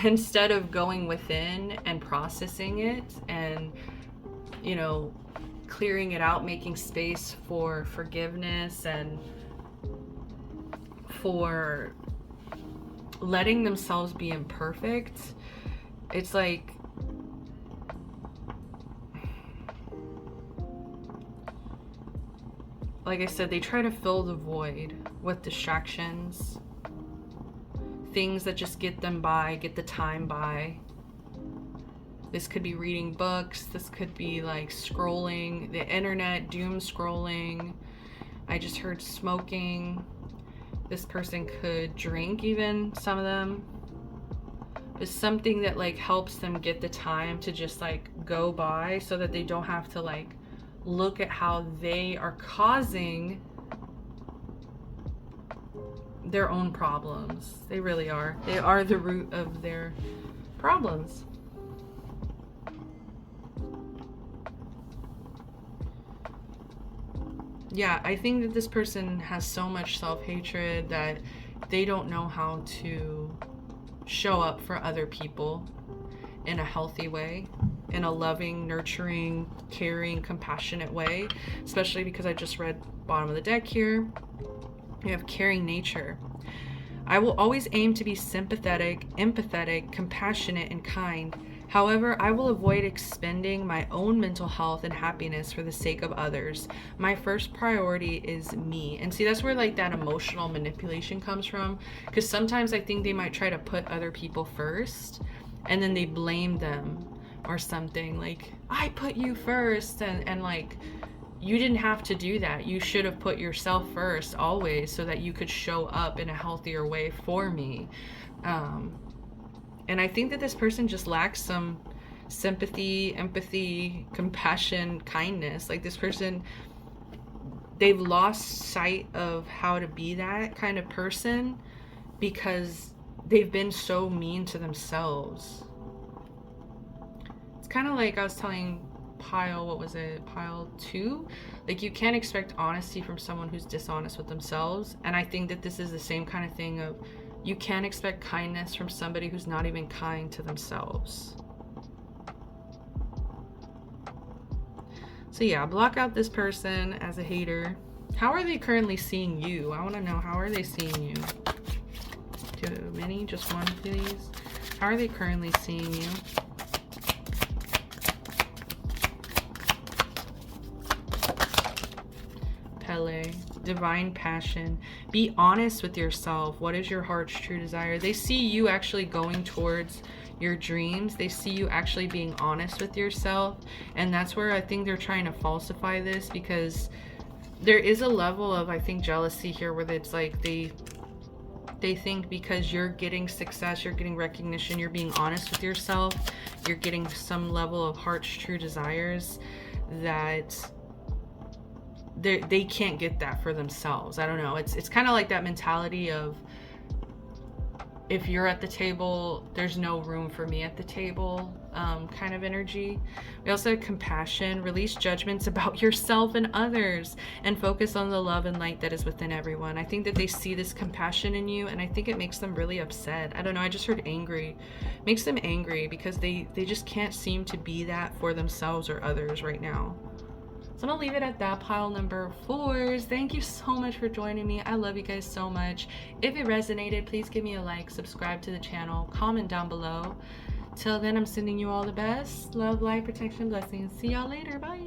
instead of going within and processing it and, you know, clearing it out, making space for forgiveness and for letting themselves be imperfect, it's like I said, they try to fill the void with distractions, things that just get them by, get the time by. This could be reading books, this could be like scrolling the internet, doom scrolling. I just heard smoking. This person could drink, even some of them. It's something that like helps them get the time to just like go by so that they don't have to like look at how they are causing their own problems. They really are. They are the root of their problems. Yeah, I think that this person has so much self-hatred that they don't know how to show up for other people in a healthy way, in a loving, nurturing, caring, compassionate way, especially because I just read bottom of the deck here. You have caring nature. I will always aim to be sympathetic, empathetic, compassionate, and kind. However, I will avoid expending my own mental health and happiness for the sake of others. My first priority is me. And see, that's where like that emotional manipulation comes from, because sometimes I think they might try to put other people first and then they blame them or something, like, I put you first, and like, you didn't have to do that. You should have put yourself first always so that you could show up in a healthier way for me. And I think that this person just lacks some sympathy, empathy, compassion, kindness. Like, this person, they've lost sight of how to be that kind of person because they've been so mean to themselves. It's kind of like I was telling pile 2, like, you can't expect honesty from someone who's dishonest with themselves. And I think that this is the same kind of thing of, you can't expect kindness from somebody who's not even kind to themselves. So yeah, block out this person as a hater. How are they currently seeing you? I want to know, how are they seeing you? Too many? Just one, please. How are they currently seeing you? Pele, divine passion. Be honest with yourself. What is your heart's true desire? They see you actually going towards your dreams. They see you actually being honest with yourself. And that's where I think they're trying to falsify this, because there is a level of, I think, jealousy here where it's like they think because you're getting success, you're getting recognition, you're being honest with yourself, you're getting some level of heart's true desires, that they can't get that for themselves. I don't know. It's kind of like that mentality of, if you're at the table, there's no room for me at the table, kind of energy. We also have compassion. Release judgments about yourself and others and focus on the love and light that is within everyone. I think that they see this compassion in you, and I think it makes them really upset. I don't know, I just heard angry. It makes them angry because they just can't seem to be that for themselves or others right now. So I'm gonna leave it at that. Pile number 4s. Thank you so much for joining me. I love you guys so much. If it resonated, please give me a like, subscribe to the channel, comment down below. Till then, I'm sending you all the best. Love, light, protection, blessings. See y'all later. Bye.